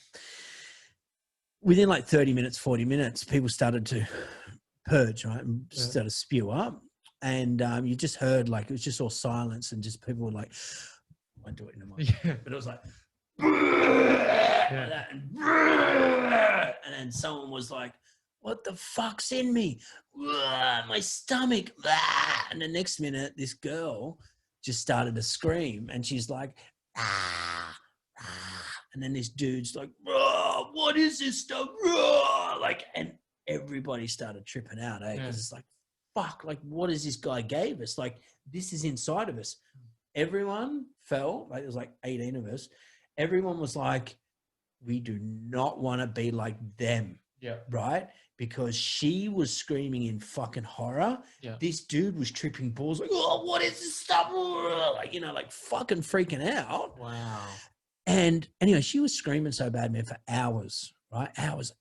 within like 30 minutes, 40 minutes, people started to purge, right? And started to spew up. And you just heard like, it was just all silence, and just people were like, I won't do it in a moment. But it was like, like that, and then someone was like, what the fuck's in me? My stomach. And the next minute, this girl just started to scream, and she's like, and then this dude's like, what is this stuff? Like, and everybody started tripping out, because it's like fuck, like, what is this guy gave us? Like, this is inside of us. Everyone felt like, there was like 18 of us. Everyone was like, we do not want to be like them. Yeah. Right? Because she was screaming in fucking horror. Yeah. This dude was tripping balls like, oh, what is this stuff? Like, you know, like fucking freaking out. Wow. And anyway, she was screaming so bad, man, for hours, right? Hours.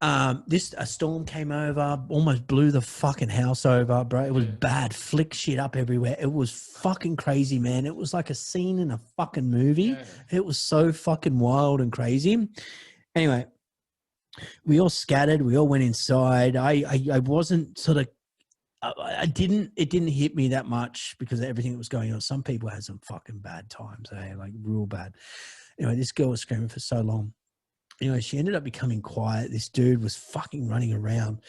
A storm came over, almost blew the fucking house over, bro. It was bad, flick shit up everywhere. It was fucking crazy, man. It was like a scene in a fucking movie. Yeah. It was so fucking wild and crazy. Anyway, we all scattered. We all went inside. I wasn't sort of, it didn't hit me that much because of everything that was going on. Some people had some fucking bad times, like real bad. Anyway, this girl was screaming for so long. Anyway, she ended up becoming quiet. This dude was fucking running around,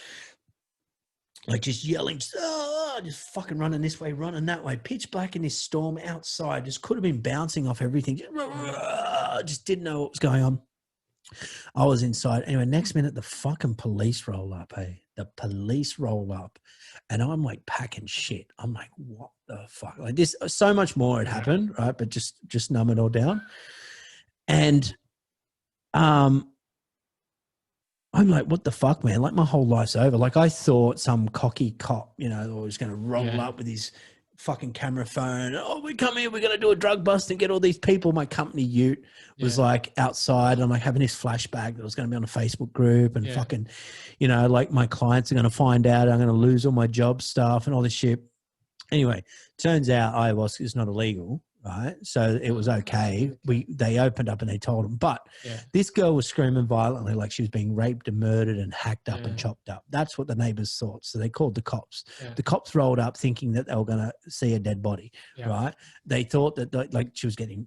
like just yelling, just fucking running this way, running that way. Pitch black in this storm outside. Just could have been bouncing off everything. Just didn't know what was going on. I was inside. Anyway, next minute, the fucking police roll up, The police roll up. And I'm like packing shit. I'm like, what the fuck? Like this, so much more had happened, right? But just numb it all down. And I'm like, what the fuck, man? Like my whole life's over. Like I thought some cocky cop, you know, was going to roll up with his fucking camera phone. Oh, we come here, we're going to do a drug bust and get all these people. My company ute was like outside. And I'm like having this flashback that was going to be on a Facebook group and fucking, you know, like my clients are going to find out I'm going to lose all my job stuff and all this shit. Anyway, turns out ayahuasca is not illegal. Right. So it was okay. They opened up and they told him, but this girl was screaming violently like she was being raped and murdered and hacked up and chopped up. That's what the neighbors thought. So they called the cops. The cops rolled up thinking that they were going to see a dead body. Right. They thought that like she was getting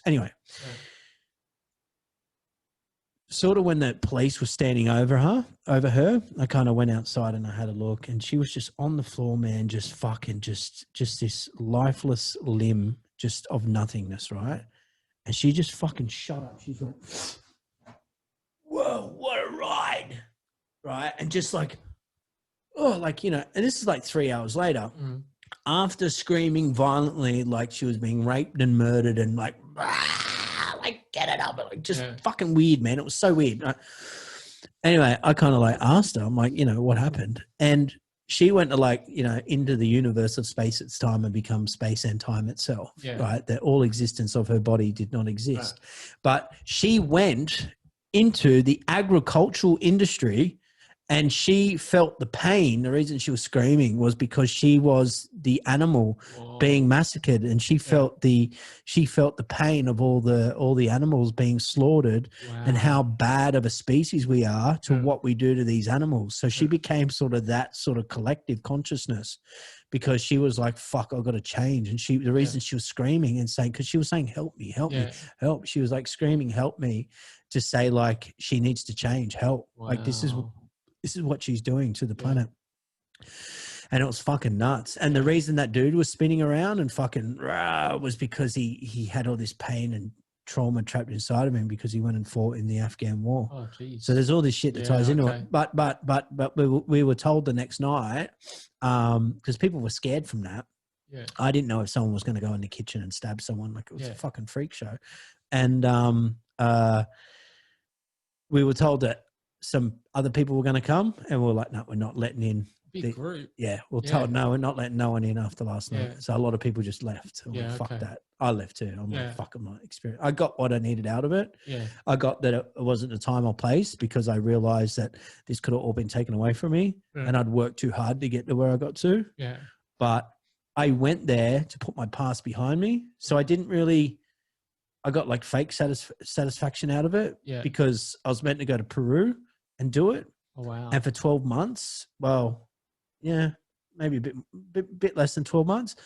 anyway. Sort of when the police was standing over her, I kind of went outside and I had a look and she was just on the floor, man, just fucking just this lifeless limb just of nothingness, right? And she just fucking shut up. She's like, whoa, what a ride, right? And just like, oh, like, you know, and this is like 3 hours later, after screaming violently like she was being raped and murdered and like, like get it up, like just fucking weird, man. It was so weird. Right? Anyway, I kind of like asked her, I'm like, you know, what happened? And she went to like, you know, into the universe of space its time and become space and time itself, right? That all existence of her body did not exist. But she went into the agricultural industry and she felt the pain. The reason she was screaming was because she was the animal being massacred, and she felt the pain of all the animals being slaughtered, and how bad of a species we are to what we do to these animals. So she became sort of that sort of collective consciousness, because she was like, "Fuck, I've got to change." And the reason she was screaming and saying, because she was saying, "Help me, help me, help." She was like screaming, "Help me," to say like she needs to change, help. Like this is what she's doing to the planet. And it was fucking nuts. And the reason that dude was spinning around and fucking was because he had all this pain and trauma trapped inside of him because he went and fought in the Afghan war. Oh, geez. So there's all this shit that ties into it. But we were told the next night, because people were scared from that. Yeah. I didn't know if someone was going to go in the kitchen and stab someone. Like it was a fucking freak show. And we were told that some other people were going to come, and we were like, no, we're not letting in. Big group. Yeah, we're told, no, we're not letting no one in after last night. So a lot of people just left. Like, fuck that. I left too. I'm like, fuck my experience. I got what I needed out of it. Yeah. I got that it wasn't the time or place, because I realized that this could have all been taken away from me, and I'd worked too hard to get to where I got to. Yeah. But I went there to put my past behind me. So I didn't really, I got like fake satisfaction out of it, because I was meant to go to Peru and do it. Oh, wow. And for 12 months, well, maybe a bit less than 12 months,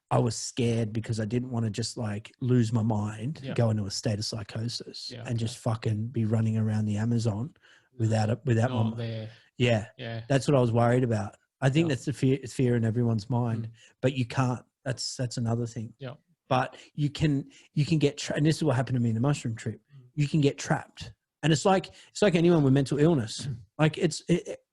I was scared because I didn't want to just like lose my mind, go into a state of psychosis, and just fucking be running around the Amazon without my there. Yeah. That's what I was worried about. I think that's the fear in everyone's mind, but you can't. That's another thing. Yeah. But you can get and this is what happened to me in the mushroom trip. You can get trapped. And it's like anyone with mental illness. Like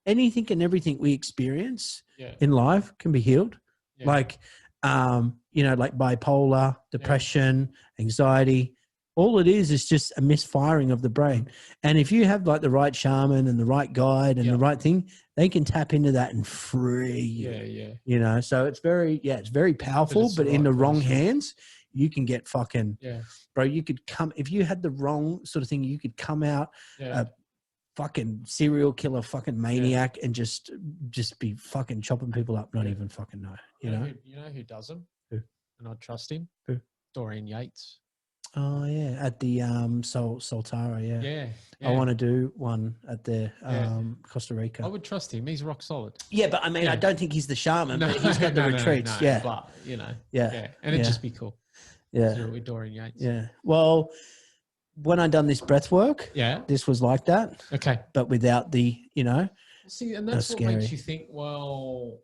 anything and everything we experience in life can be healed. Yeah. Like, like bipolar, depression, anxiety. All it is just a misfiring of the brain. And if you have like the right shaman and the right guide and the right thing, they can tap into that and free you. Yeah. So it's very powerful, but in the wrong hands, you can get fucking, bro, you could come, if you had the wrong sort of thing, you could come out a fucking serial killer, fucking maniac and just be fucking chopping people up, not even fucking know, you know? You know who does them? Who? And I trust him? Who? Dorian Yates. Oh yeah, at the Soltara, Yeah. I want to do one at the Costa Rica. I would trust him. He's rock solid. Yeah, but I mean, I don't think he's the shaman. But he's got the retreats. No, but and it'd just be cool. Yeah, with Dorian Yates. Yeah. Well, when I done this breath work, this was like that. Okay, but without the, See, and that's what makes you think. Well,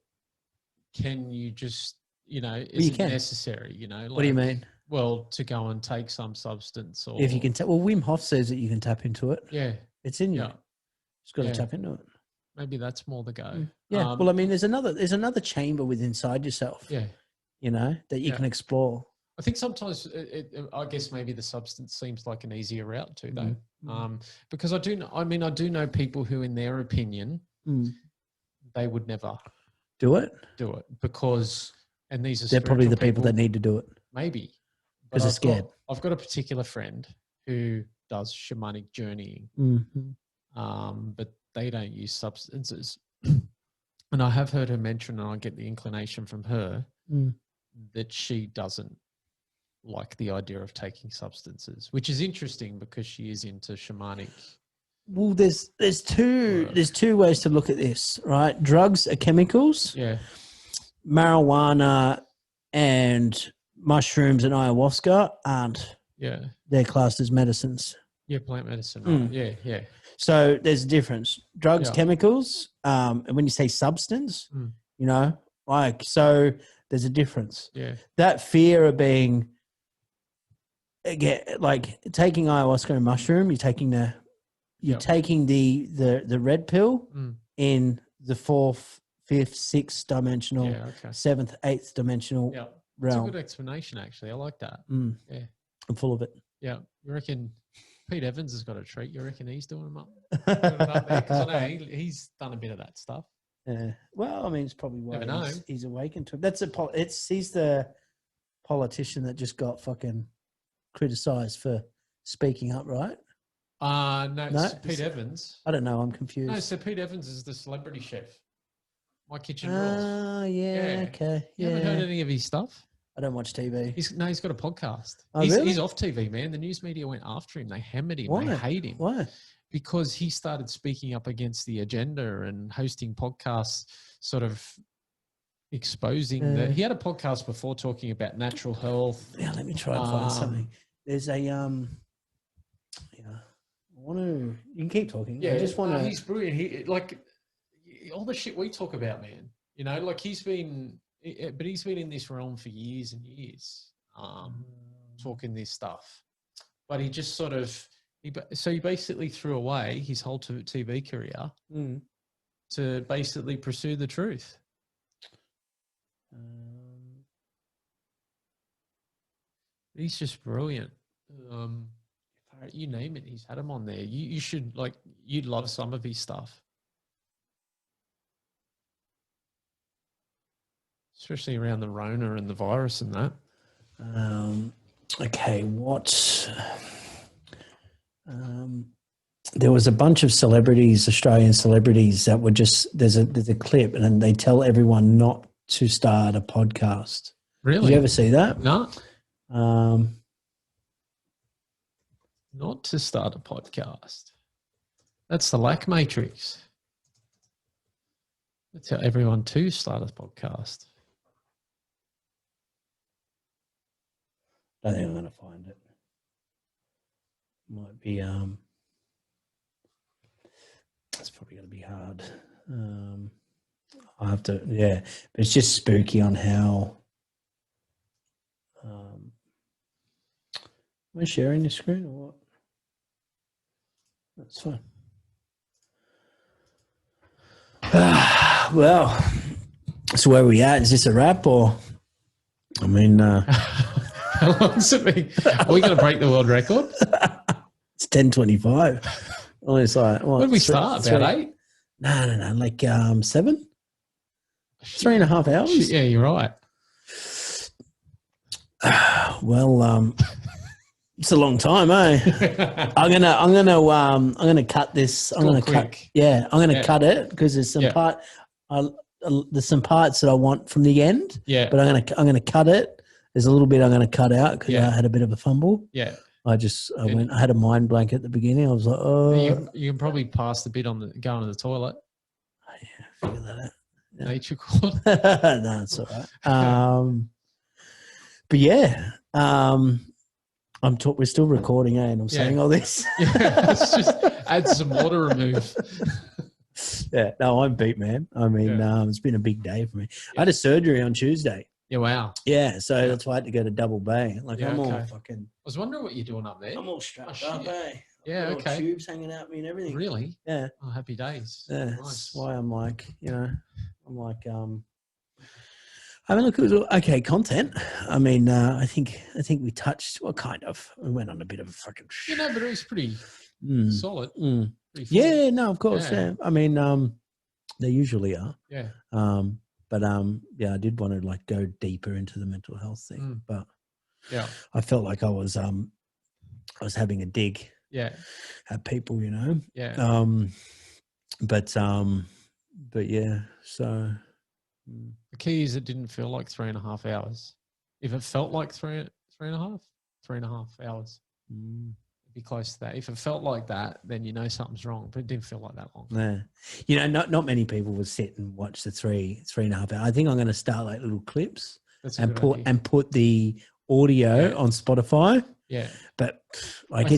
can you just, is it necessary? What do you mean? Well, to go and take some substance, or if you can, Wim Hof says that you can tap into it. Yeah, it's in you. Just got to tap into it. Maybe that's more the go. Yeah. Well, I mean, there's another chamber within inside yourself. Yeah. That you can explore. I think sometimes, I guess maybe the substance seems like an easier route too, though. Because I do know people who, in their opinion, they would never do it because, and these are they're probably the people that need to do it. Maybe. Because they're scared. I've got a particular friend who does shamanic journeying, but they don't use substances. And I have heard her mention, and I get the inclination from her that she doesn't like the idea of taking substances, which is interesting because she is into shamanic. Well, there's two ways to look at this, right? Drugs are chemicals. Yeah. Marijuana and mushrooms and ayahuasca aren't. Yeah. They're classed as medicines. Yeah, plant medicine. Right? Yeah. So there's a difference. Drugs, chemicals, and when you say substance, so there's a difference. Yeah. That fear of being, again, like taking ayahuasca and mushroom, you're taking the red pill in the fourth, fifth, sixth dimensional, seventh, eighth dimensional realm. That's a good explanation, actually. I like that. Yeah. I'm full of it. Yeah. You reckon Pete Evans has got a treat? You reckon he's doing them up? Because I know he's done a bit of that stuff. Yeah. Well, I mean, it's probably why he's awakened to it. He's the politician that just got fucking criticized for speaking up, right? No, it's Pete Evans. I don't know. I'm confused. No, so Pete Evans is the celebrity chef. My Kitchen Rules. Oh, yeah. Okay. You haven't heard any of his stuff? I don't watch TV. He's got a podcast. Oh, really? He's off TV, man. The news media went after him. They hammered him. Why? They hate him. Why? Because he started speaking up against the agenda and hosting podcasts, sort of exposing that. He had a podcast before talking about natural health. Yeah, let me try and find something. There's a you can keep talking. Yeah, I just want to. He's brilliant. He like all the shit we talk about, man. Like he's been in this realm for years and years, talking this stuff. But he just sort of he basically threw away his whole TV career to basically pursue the truth. He's just brilliant. You name it, he's had him on there. You should you'd love some of his stuff, especially around the Rona and the virus and that. Okay, there was a bunch of celebrities, Australian celebrities, that were just there's a clip, and then they tell everyone not to start a podcast. Really? Did you ever see that? No. Not to start a podcast. That's the lack matrix. That's how everyone to start a podcast. I think I'm going to find it. Might be, it's probably going to be hard. I'll have to, but it's just spooky on how, am I sharing the screen or what? That's fine. Well, so where are we at? Is this a wrap or? I mean, how long's it been? Are we going to break the world record? It's 10:25. Oh, it's like what? When did we start? About 8? No, like 7, 3.5 hours. Yeah, you're right. Well, it's a long time, eh? I'm gonna cut this. I'm gonna cut it because there's some there's some parts that I want from the end. Yeah. But I'm gonna cut it. There's a little bit I'm gonna cut out because I had a bit of a fumble. Yeah. I had a mind blank at the beginning. I was like, oh. You can probably pass the bit on going to the toilet. Oh, yeah, figure that out. Yeah. Nature called. No, it's all right. But yeah, we're still recording, and I'm saying all this. Let's just add some water remove. Yeah, no, I'm beat, man. I mean, it's been a big day for me. I had a surgery on Tuesday. Yeah, wow. Yeah, so that's why I had to go to Double Bay. Like, I'm all fucking. I was wondering what you're doing up there. I'm all strapped up, eh? Yeah, okay. Tubes hanging out me and everything. Really? Yeah. Oh, happy days. Yeah, nice. That's why I'm like, I mean, look, it was okay content. I mean, I think we touched, well, kind of. We went on a bit of a fucking. But it was pretty solid. Pretty yeah, no, of course. Yeah. I mean, they usually are. Yeah. But I did want to like go deeper into the mental health thing, but I felt like I was having a dig. Yeah. At people, you know. Yeah. But yeah, so. The key is it didn't feel like 3.5 hours. If it felt like 3.5 hours, it'd be close to that. If it felt like that, then you know something's wrong. But it didn't feel like that long. Yeah, you know, not many people would sit and watch the 3.5 hours. I think I'm going to start like little clips and put the audio on Spotify. Yeah, but like I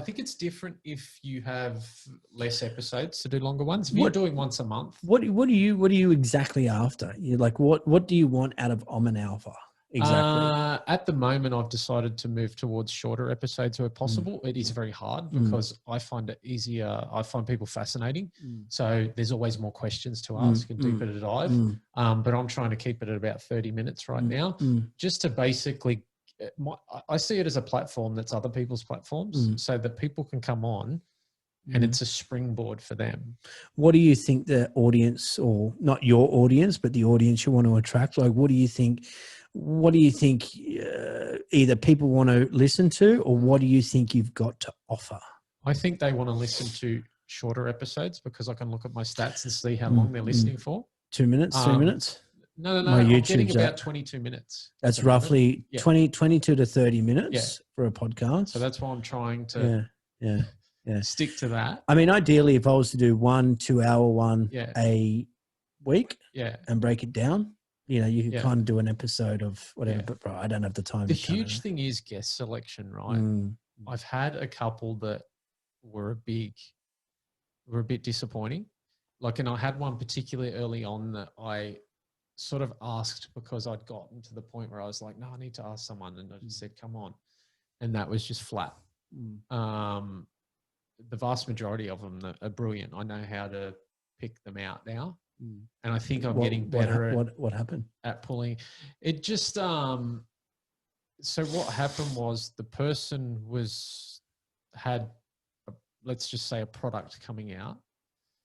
think it's different if you have less episodes to do longer ones. If you're doing once a month, what are you exactly after? You're like, what do you want out of Omen Alpha? Exactly. At the moment, I've decided to move towards shorter episodes where possible. It is very hard because I find it easier. I find people fascinating. So there's always more questions to ask and deeper to dive. But I'm trying to keep it at about 30 minutes right now, just to basically, I see it as a platform that's other people's platforms so that people can come on and it's a springboard for them. What do you think the audience, or not your audience, but the audience you want to attract? Like, what do you think either people want to listen to, or what do you think you've got to offer? I think they want to listen to shorter episodes because I can look at my stats and see how long they're listening for. 2 minutes, 3 minutes? No. I'm getting about 22 minutes. That's roughly 22 to 30 minutes for a podcast. So that's why I'm trying to stick to that. I mean, ideally, if I was to do 1 2-hour one a week and break it down, you know, you could kind of do an episode of whatever, but bro, I don't have the time. The huge thing is guest selection, right? I've had a couple that were a bit disappointing. Like, and I had one particularly early on that I sort of asked because I'd gotten to the point where I was like, no, I need to ask someone. And I just said, come on. And that was just flat. The vast majority of them are brilliant. I know how to pick them out now. And I think I'm getting better at what happened at pulling it. Just so what happened was the person had let's just say a product coming out,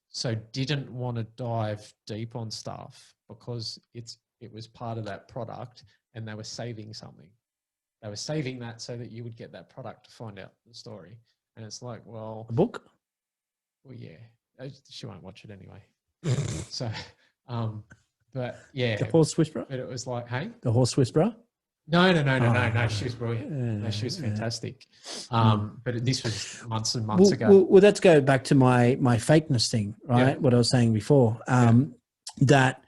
so didn't want to dive deep on stuff because it was part of that product, and they were saving something. They were saving that so that you would get that product to find out the story. And it's like, well, a book. Well, yeah, she won't watch it anyway. So, but yeah, the Horse Whisperer. But it was like, hey, the Horse Whisperer. No. She was brilliant. No, she was fantastic. But this was months and months ago. Well, let's go back to my fakeness thing, right? Yeah. What I was saying before, that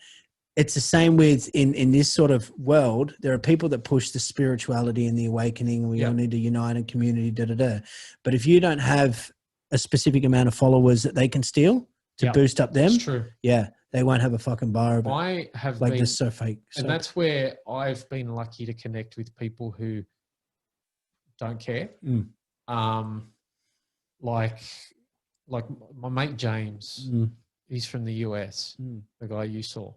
it's the same with in this sort of world. There are people that push the spirituality and the awakening. We all need to unite in community, But if you don't have a specific amount of followers that they can steal to boost up them, that's true. Yeah, they won't have a fucking bar of it. I have like this so fake. And that's where I've been lucky to connect with people who don't care. like my mate James, he's from the US, the guy you saw.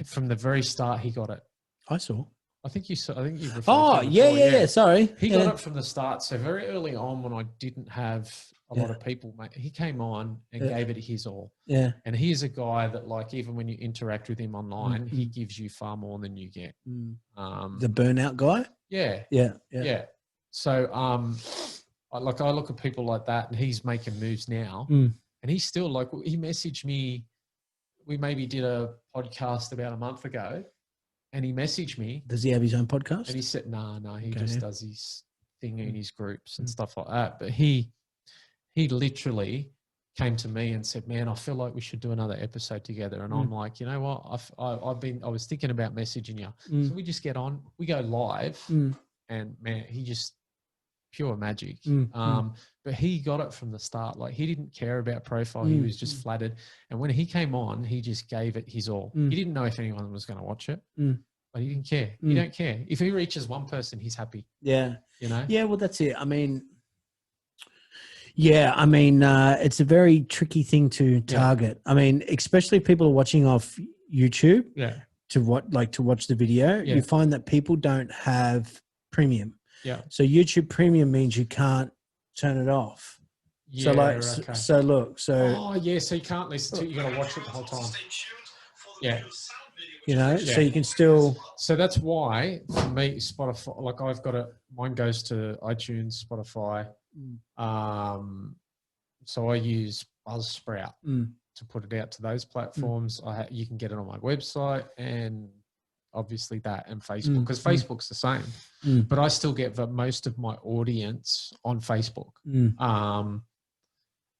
From the very start, he got it. I saw. I think you saw. I think you referred Oh, to it yeah, before. yeah. Sorry. He got it from the start. So very early on, when I didn't have a lot of people, mate, he came on and gave it his all. Yeah. And he's a guy that, like, even when you interact with him online, he gives you far more than you get. The burnout guy? Yeah. Yeah. So, I look at people like that, and he's making moves now. And he's still, like, he messaged me. We maybe did a podcast about a month ago, and he messaged me. Does he have his own podcast? And he said, no, he just does his thing in his groups and stuff like that. But he literally came to me and said, man, I feel like we should do another episode together. And I'm like, you know what? I was thinking about messaging you. So we just get on, we go live, and man, he just pure magic. But he got it from the start. Like, he didn't care about profile. He was just flattered. And when he came on, he just gave it his all. He didn't know if anyone was going to watch it, but he didn't care. He don't care. If he reaches one person, he's happy. Yeah. You know? Yeah. Well, that's it. I mean, it's a very tricky thing to target. I mean, especially if people are watching off YouTube to watch the video, you find that people don't have premium. Yeah. So YouTube Premium means you can't turn it off. Yeah. So look. Oh yeah. So you can't listen to it. You got to watch it the whole time. Yeah. So you can still. So that's why for me, Spotify. Like, I've got it. Mine goes to iTunes, Spotify. So I use Buzzsprout to put it out to those platforms. You can get it on my website, and obviously that, and Facebook, because Facebook's the same. But I still get most of my audience on Facebook.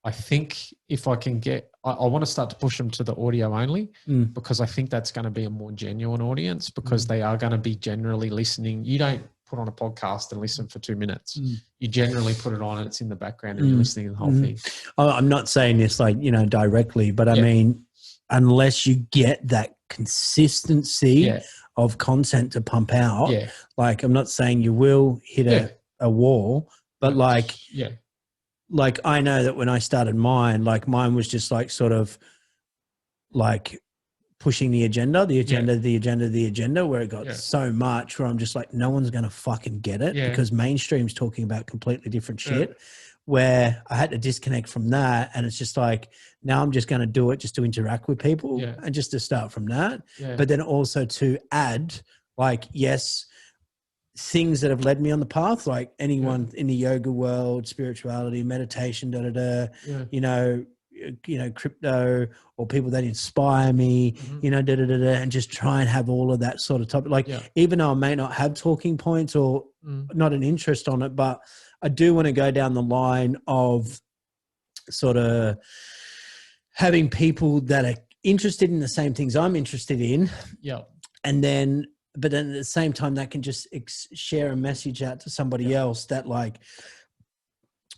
I think if I can get, I want to start to push them to the audio only, because I think that's going to be a more genuine audience, because they are going to be generally listening. You don't put on a podcast and listen for 2 minutes. You generally put it on and it's in the background and you're listening to the whole thing. I'm not saying this directly, but I mean, unless you get that consistency of content to pump out, like, I'm not saying you will hit a wall, but like I know that when I started mine was just like sort of like pushing the agenda, where it got so much where I'm just like, no one's going to fucking get it because mainstream's talking about completely different shit, where I had to disconnect from that. And it's just like, now I'm just going to do it just to interact with people and just to start from that. But then also to add, like, things that have led me on the path, like anyone in the yoga world, spirituality, meditation, crypto, or people that inspire me, and just try and have all of that sort of topic. Like, even though I may not have talking points or not an interest on it, but I do want to go down the line of sort of having people that are interested in the same things I'm interested in. But then at the same time, that can just share a message out to somebody else that, like,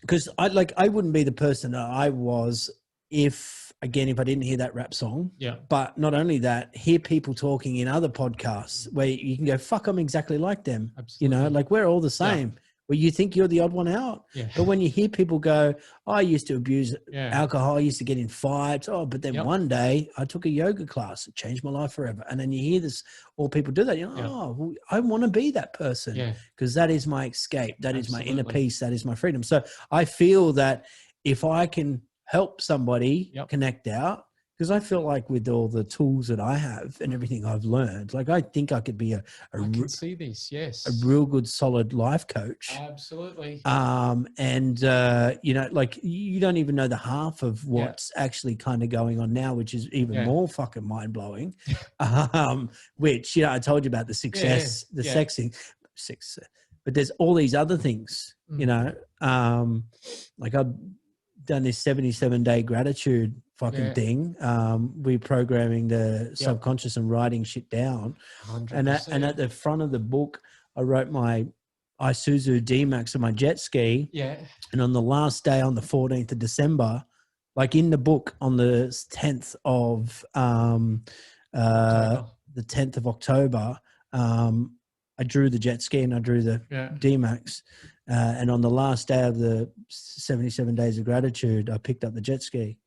because I wouldn't be the person that I was if I didn't hear that rap song. But not only that, hear people talking in other podcasts where you can go, fuck, I'm exactly like them. Absolutely. Like, we're all the same. Where you think you're the odd one out. But when you hear people go, I used to abuse alcohol, I used to get in fights. Oh, but then one day I took a yoga class. It changed my life forever. And then you hear this, all people do that. You're like, well, I want to be that person because that is my escape. That is my inner peace. That is my freedom. So I feel that if I can help somebody connect out, because I feel like with all the tools that I have and everything I've learned, like, I think I could be I can see this, a real good, solid life coach. Absolutely. Like, you don't even know the half of what's actually kind of going on now, which is even more fucking mind blowing. Which, I told you about the success, sex thing, but there's all these other things, like, I've done this 77-day gratitude fucking thing. Reprogramming the subconscious and writing shit down. 100%. And at the front of the book, I wrote my Isuzu D-Max on my jet ski. And on the last day, on the 14th of December, like in the book, on the 10th of October, I drew the jet ski and I drew the D-Max. And on the last day of the 77 days of gratitude, I picked up the jet ski,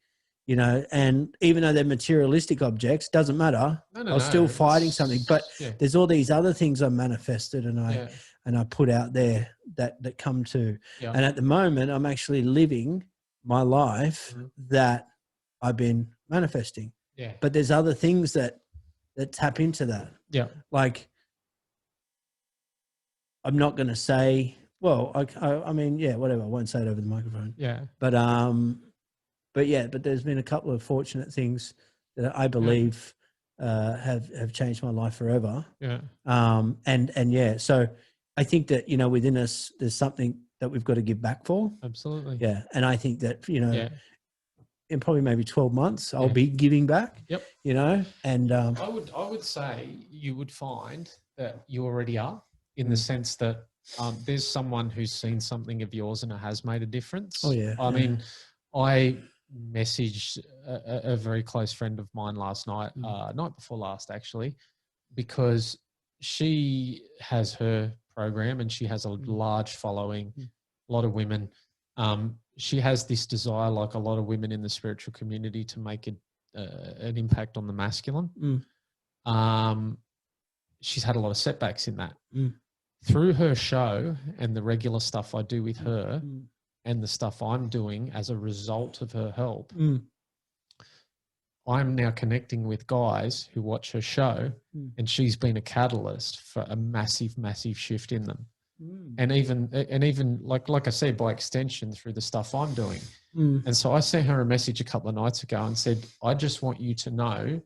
you know, and even though they're materialistic objects, doesn't matter. I was still fighting something, but there's all these other things I manifested and I put out there that come to, and at the moment I'm actually living my life that I've been manifesting. Yeah. But there's other things that tap into that. Yeah. Like, I'm not going to say, well, I mean, yeah, whatever. I won't say it over the microphone. Yeah. But there's been a couple of fortunate things that I believe have changed my life forever. Yeah. And yeah, so I think that, you know, within us, there's something that we've got to give back for. Absolutely. Yeah. And I think that, you know, in probably maybe 12 months, I'll be giving back. Yep. You know, and I would say you would find that you already are, in the sense that there's someone who's seen something of yours and it has made a difference. Oh yeah. I mean, I messaged a very close friend of mine last night, night before last actually, because she has her program and she has a large following, a lot of women. She has this desire, like a lot of women in the spiritual community, to make an impact on the masculine. She's had a lot of setbacks in that. Through her show and the regular stuff I do with her and the stuff I'm doing as a result of her help, I'm now connecting with guys who watch her show, and she's been a catalyst for a massive, massive shift in them. And even like I said, by extension, through the stuff I'm doing. And so I sent her a message a couple of nights ago and said, I just want you to know,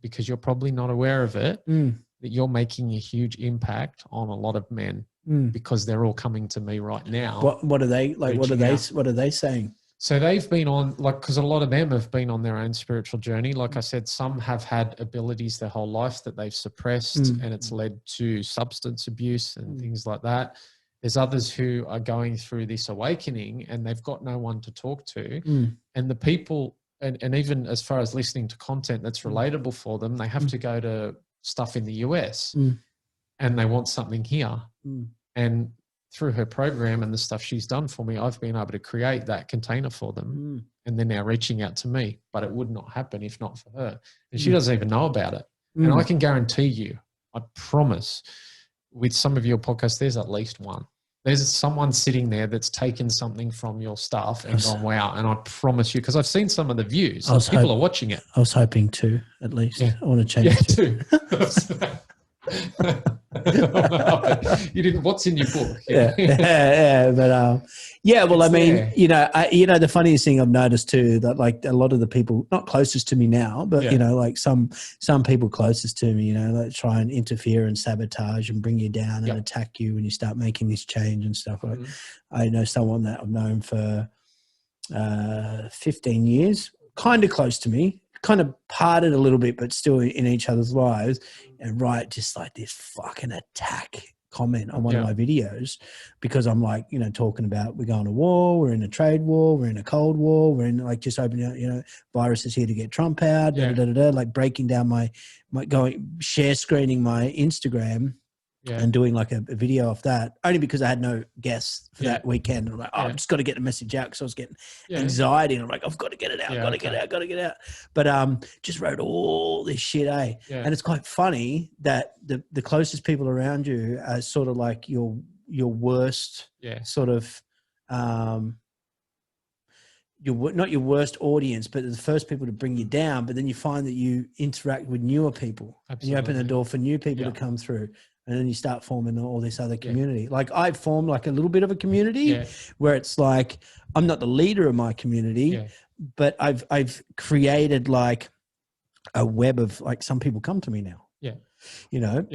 because you're probably not aware of it, that you're making a huge impact on a lot of men, because they're all coming to me right now. What are they like? What are they saying? So they've been on, like, because a lot of them have been on their own spiritual journey. Like I said, some have had abilities their whole life that they've suppressed, and it's led to substance abuse and things like that. There's others who are going through this awakening and they've got no one to talk to. And the people, and even as far as listening to content that's relatable for them, they have to go to stuff in the US and they want something here. And through her program and the stuff she's done for me, I've been able to create that container for them. And they're now reaching out to me, but it would not happen if not for her. And she doesn't even know about it. And I can guarantee you, I promise, with some of your podcasts, there's at least one. There's someone sitting there that's taken something from your stuff and gone, wow. And I promise you, because I've seen some of the views, people are watching it. I was hoping to, at least. I want to change it too. You didn't. What's in your book? But well, I mean, there. You know, the funniest thing I've noticed too, that like a lot of the people not closest to me now, but you know, like some people closest to me, you know, like try and interfere and sabotage and bring you down and attack you when you start making this change and stuff. Like, I know someone that I've known for 15 years, kind of close to me, kind of parted a little bit, but still in each other's lives, and just like this fucking attack comment on one of my videos, because I'm like, you know, talking about we're going to war, we're in a trade war, we're in a cold war, we're in like just opening out, you know, virus is here to get Trump out, like breaking down my share screening my Instagram. And doing like a video of that, only because I had no guests for that weekend. I'm like, I've just got to get the message out, because I was getting anxiety. And I'm like, I've got to get it out, got to get out. But just wrote all this shit, And it's quite funny that the closest people around you are sort of like your worst sort of, not your worst audience, but the first people to bring you down. But then you find that you interact with newer people. Absolutely. And you open the door for new people to come through. And then you start forming all this other community. Like I've formed like a little bit of a community where it's like, I'm not the leader of my community, but I've created like a web of like, some people come to me now, you know,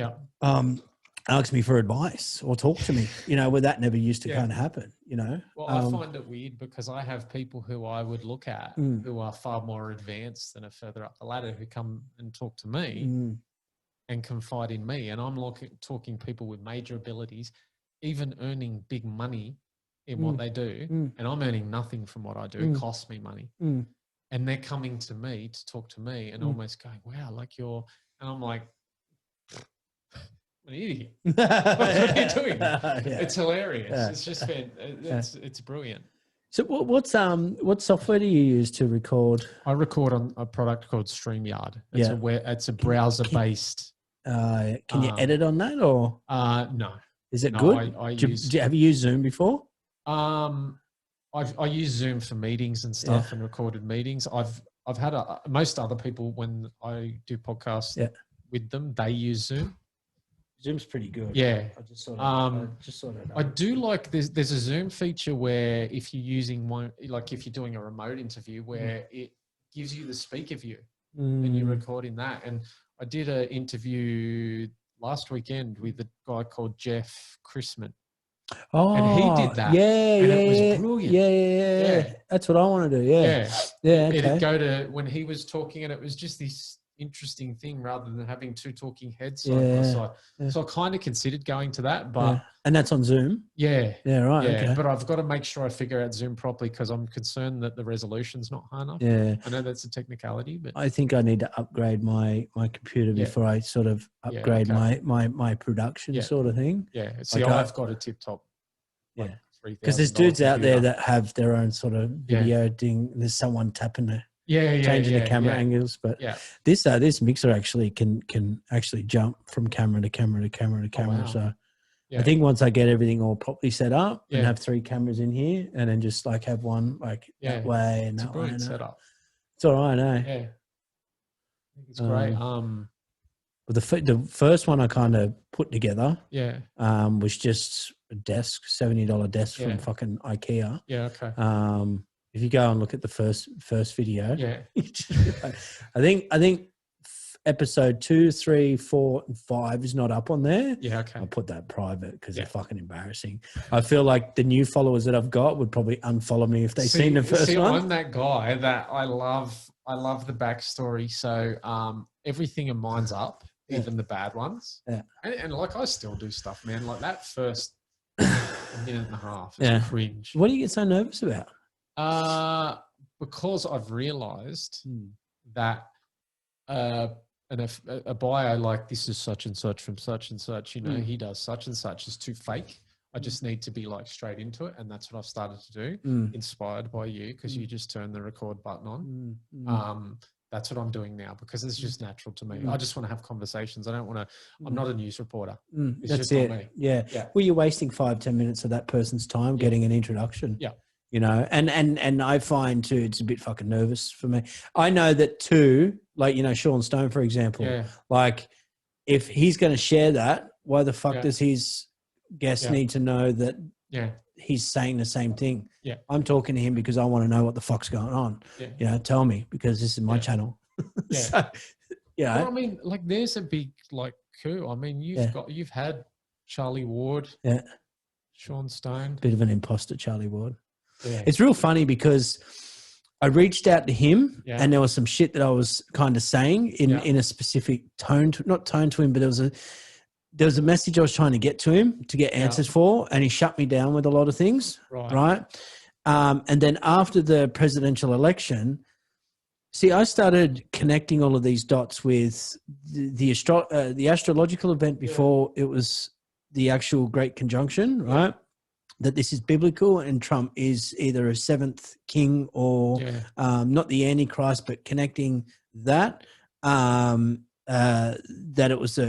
ask me for advice or talk to me, you know, where that never used to kind of happen, you know? Well, I find it weird because I have people who I would look at who are far more advanced and are further up the ladder who come and talk to me. And confide in me, and I'm talking people with major abilities, even earning big money in what they do, and I'm earning nothing from what I do. It costs me money, and they're coming to me to talk to me, and almost going, "Wow, like you're," and I'm like, an idiot. What are you doing? Yeah. It's hilarious. Yeah. It's just it's brilliant. So what software do you use to record? I record on a product called StreamYard. It's a browser based. Can you edit on that or? No. Is it good? Have you used Zoom before? I use Zoom for meetings and stuff and recorded meetings. I've had most other people when I do podcasts with them, they use Zoom. Zoom's pretty good. Yeah. I just sort of I do like there's a Zoom feature where if you're using one, like if you're doing a remote interview where it gives you the speaker view and you're recording that. And I did an interview last weekend with a guy called Jeff Chrisman. Oh, and he did that. It was brilliant. Yeah. That's what I want to do. Yeah. Okay. It'd go to when he was talking, and it was just this interesting thing rather than having two talking heads side by side. So I kind of considered going to that, but and that's on Zoom. Yeah, right. Yeah, okay. But I've got to make sure I figure out Zoom properly because I'm concerned that the resolution's not high enough. Yeah, I know that's a technicality, but I think I need to upgrade my computer before I sort of upgrade my production sort of thing. Yeah, see, I've got a tip top. Because there's dudes out there that have their own sort of video thing. There's someone tapping the changing the camera angles, but this mixer actually can actually jump from camera to camera to camera to camera. Wow. So I think once I get everything all properly set up and have 3 cameras in here, and then just like have one like that way and that way. Setup. It's all right, eh? Yeah, I think it's great. Well, the first one I kind of put together, was just a desk, $70 desk from fucking IKEA. Yeah, okay. If you go and look at the first video, I think episode 2, 3, 4, and 5 is not up on there. Yeah, okay. I'll put that private because they're fucking embarrassing. I feel like the new followers that I've got would probably unfollow me if they've seen the first one. I'm that guy that I love the backstory. So everything of mine's up, even the bad ones. Yeah. And like I still do stuff, man. Like that first minute and a half is cringe. What do you get so nervous about? Because I've realized that a bio like this is such and such from such and such, you know, he does such and such is too fake. I just need to be like straight into it. And that's what I've started to do, inspired by you, because you just turn the record button on. That's what I'm doing now because it's just natural to me. I just want to have conversations. I don't want to, I'm not a news reporter. It's that's just it. Not me. Yeah. Well, you're wasting 5-10 minutes of that person's time getting an introduction. Yeah. You know, and I find too, it's a bit fucking nervous for me. I know that too, like, you know, Sean Stone, for example, like if he's going to share that, why the fuck does his guest need to know that he's saying the same thing? Yeah. I'm talking to him because I want to know what the fuck's going on. Yeah. You know, tell me because this is my channel. Yeah. So, well, I mean, like there's a big like coup. I mean, you've had Charlie Ward. Yeah. Sean Stone. Bit of an imposter, Charlie Ward. Yeah. It's real funny because I reached out to him and there was some shit that I was kind of saying in a specific tone, not tone to him, but there was a message I was trying to get to him to get answers for, and he shut me down with a lot of things. Right. And then after the presidential election, see, I started connecting all of these dots with the astrological event before it was the actual Great Conjunction, right? That this is biblical and Trump is either a 7th king or not the Antichrist, but connecting that, that it was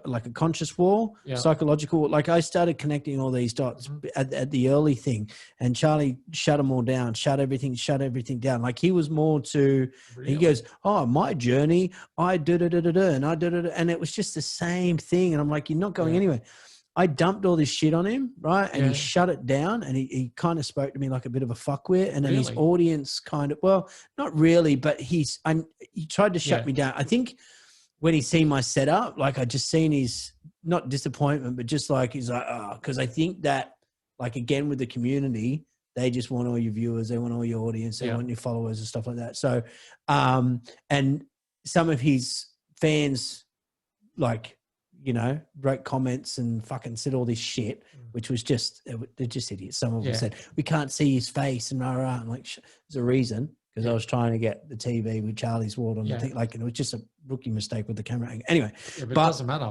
like a conscious war, psychological. Like I started connecting all these dots at the early thing, and Charlie shut them all down, shut everything down. Like he was more to, he goes, oh, my journey, I da-da-da-da-da, and I da-da-da, and it was just the same thing. And I'm like, you're not going anywhere. I dumped all this shit on him, right? And he shut it down, and he kind of spoke to me like a bit of a fuckwit. And then his audience kind of, well, not really, but he tried to shut me down. I think when he seen my setup, like I just seen his, not disappointment, but just like, he's like, oh, because I think that, like, again, with the community, they just want all your viewers, they want all your audience, they want your followers and stuff like that. So, and some of his fans, like, you know, wrote comments and fucking said all this shit, which was just, they're just idiots. Some of them said, we can't see his face and rah, rah. I'm like, there's a reason, because I was trying to get the TV with Charlie's Ward on the thing. Like, it was just a rookie mistake with the camera angle. Anyway. But it doesn't matter.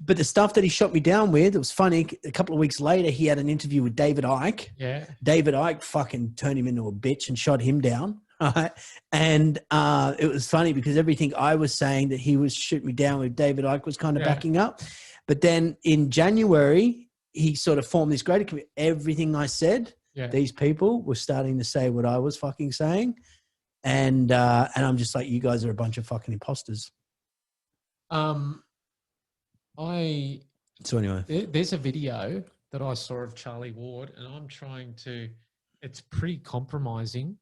But the stuff that he shot me down with, it was funny. A couple of weeks later, he had an interview with David Icke. Yeah. David Icke fucking turned him into a bitch and shot him down. Right. And it was funny because everything I was saying that he was shooting me down with, David Icke was kind of backing up. But then in January, he sort of formed this greater community. Everything I said, these people were starting to say what I was fucking saying. And I'm just like, you guys are a bunch of fucking imposters. So anyway, there's a video that I saw of Charlie Ward, and I'm trying to, it's pretty compromising,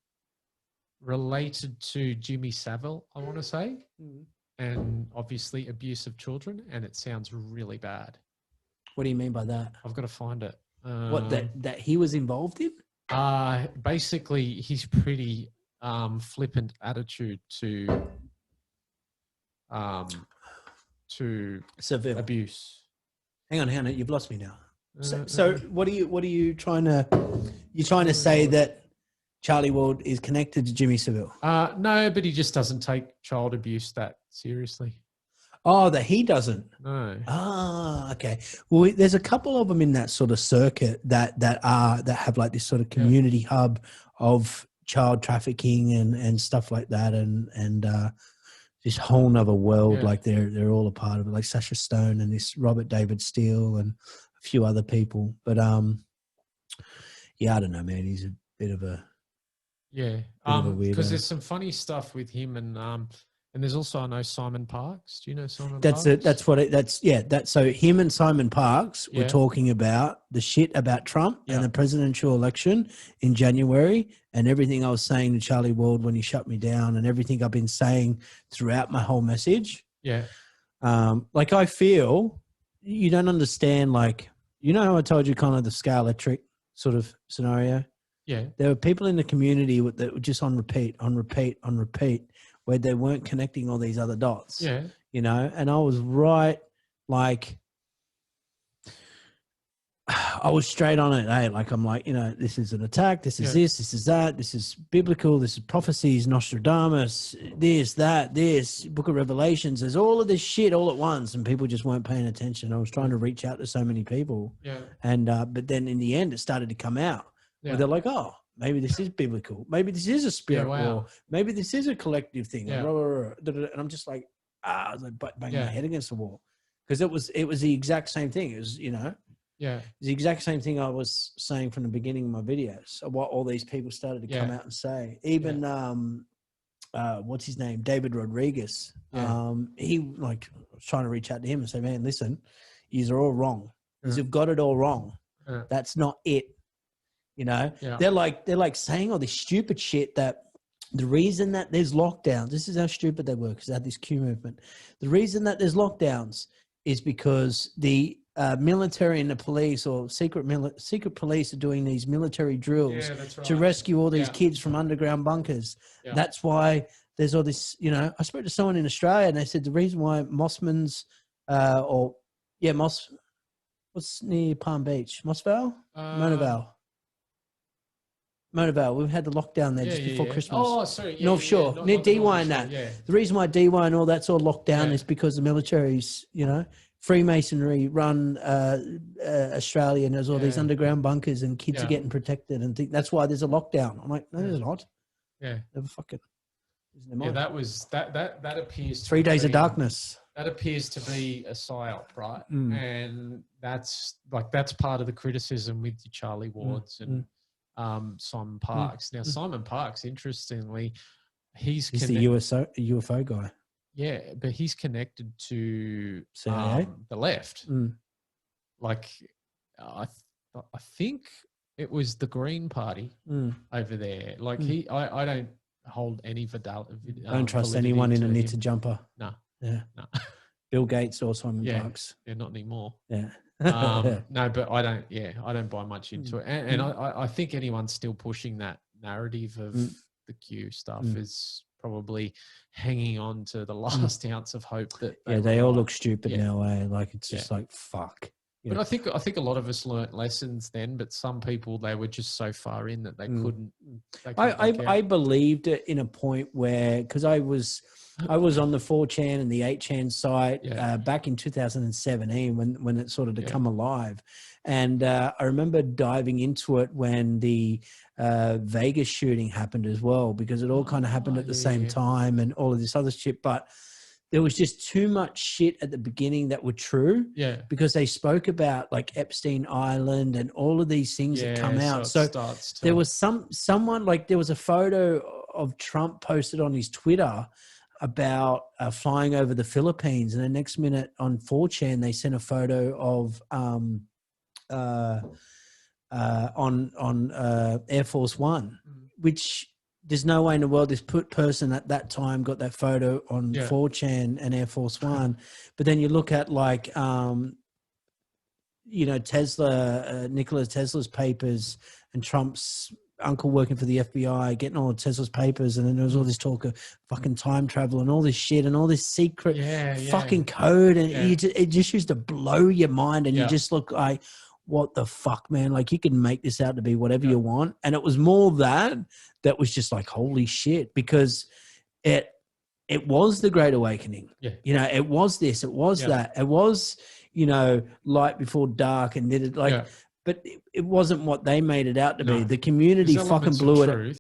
related to Jimmy Savile, I want to say, and obviously abuse of children, and it sounds really bad. What do you mean by that? I've got to find it. What, that he was involved in? Basically, he's pretty flippant attitude to Seville abuse. Hang on, you've lost me now. So what are you trying to? You're trying to say that Charlie Ward is connected to Jimmy Savile? No, but he just doesn't take child abuse that seriously. Oh, that he doesn't? No. Ah, okay. Well, there's a couple of them in that sort of circuit that have like this sort of community hub of child trafficking and stuff like that, and this whole nother world. Like they're all a part of it, like Sasha Stone and this Robert David Steele and a few other people. But I don't know, man. He's a bit of a because there's some funny stuff with him and there's also, I know, Simon Parks. Do you know Simon Parks? So him and Simon Parks were talking about the shit about Trump and the presidential election in January, and everything I was saying to Charlie Ward when he shut me down, and everything I've been saying throughout my whole message. Yeah. Like, I feel you don't understand, like, you know how I told you kind of the scale electric sort of scenario? Yeah. There were people in the community that were just on repeat, where they weren't connecting all these other dots. Yeah. You know, and I was right, like, I was straight on it. Hey, like, I'm like, you know, this is an attack. This is this is that. This is biblical. This is prophecies, Nostradamus, this, Book of Revelations. There's all of this shit all at once, and people just weren't paying attention. I was trying to reach out to so many people. Yeah. And, but then in the end, it started to come out. Yeah. Where they're like, oh, maybe this is biblical. Maybe this is a spirit war. Maybe this is a collective thing. Yeah. And I'm just like, I was like banging my head against the wall. Because it was the exact same thing. It was, you know, it's the exact same thing I was saying from the beginning of my videos, of what all these people started to come out and say. Even, what's his name? David Rodriguez. He like was trying to reach out to him and say, man, listen, you're all wrong. You've got it all wrong. That's not it. You know, they're like saying all this stupid shit that the reason that there's lockdowns, this is how stupid they were, because they had this Q movement. The reason that there's lockdowns is because the military and the police, or secret police, are doing these military drills to rescue all these kids from underground bunkers. That's why there's all this, you know. I spoke to someone in Australia and they said the reason why Mossman's what's near Palm Beach? Mossvale? Monavale, we've had the lockdown there just before Christmas. Oh, sorry. North Shore, near DY and that. Yeah. The reason why DY and all that's all locked down is because the military's, you know, Freemasonry run Australia, and there's all these underground bunkers and kids are getting protected, and that's why there's a lockdown. I'm like, no, there's not. Yeah. Never fucking. Yeah, that was that appears. 3 days of darkness. That appears to be a psyop, right? And that's part of the criticism with the Charlie Wards and Simon Parks. Now, Simon Parks, interestingly, he's the UFO guy. Yeah, but he's connected to CIA? The left. Like, I think it was the Green Party over there. Like I don't hold any fidelity. Don't trust anyone in a knitted jumper. No. Yeah. No. Bill Gates or Simon Parks. Yeah, not anymore. Yeah. No, but I don't buy much into it. And I think anyone still pushing that narrative of the Q stuff is probably hanging on to the last ounce of hope that they all look stupid now, eh? Like, it's just like, fuck. But I think a lot of us learnt lessons then, but some people, they were just so far in that they couldn't. I believed it in a point where, because I was on the 4chan and the 8chan site back in 2017 when it sort of to come alive. And I remember diving into it when the Vegas shooting happened as well, because it all kind of happened at the same time and all of this other shit. But there was just too much shit at the beginning that were true. Yeah. Because they spoke about like Epstein Island and all of these things that come out. So there was someone like, there was a photo of Trump posted on his Twitter about flying over the Philippines. And the next minute on 4chan, they sent a photo of on Air Force One, which there's no way in the world this person at that time got that photo on 4chan and Air Force One. But then you look at like, Tesla, Nikola Tesla's papers and Trump's uncle working for the FBI, getting all of Tesla's papers. And then there was all this talk of fucking time travel and all this shit and all this secret fucking code. And it just used to blow your mind. And you just look like, what the fuck, man? Like, you can make this out to be whatever you want. And it was more that was just like, holy shit, because it was the Great Awakening. Yeah. It was this, it was that, it was, light before dark, and did it like, but it wasn't what they made it out to be. The community fucking blew it.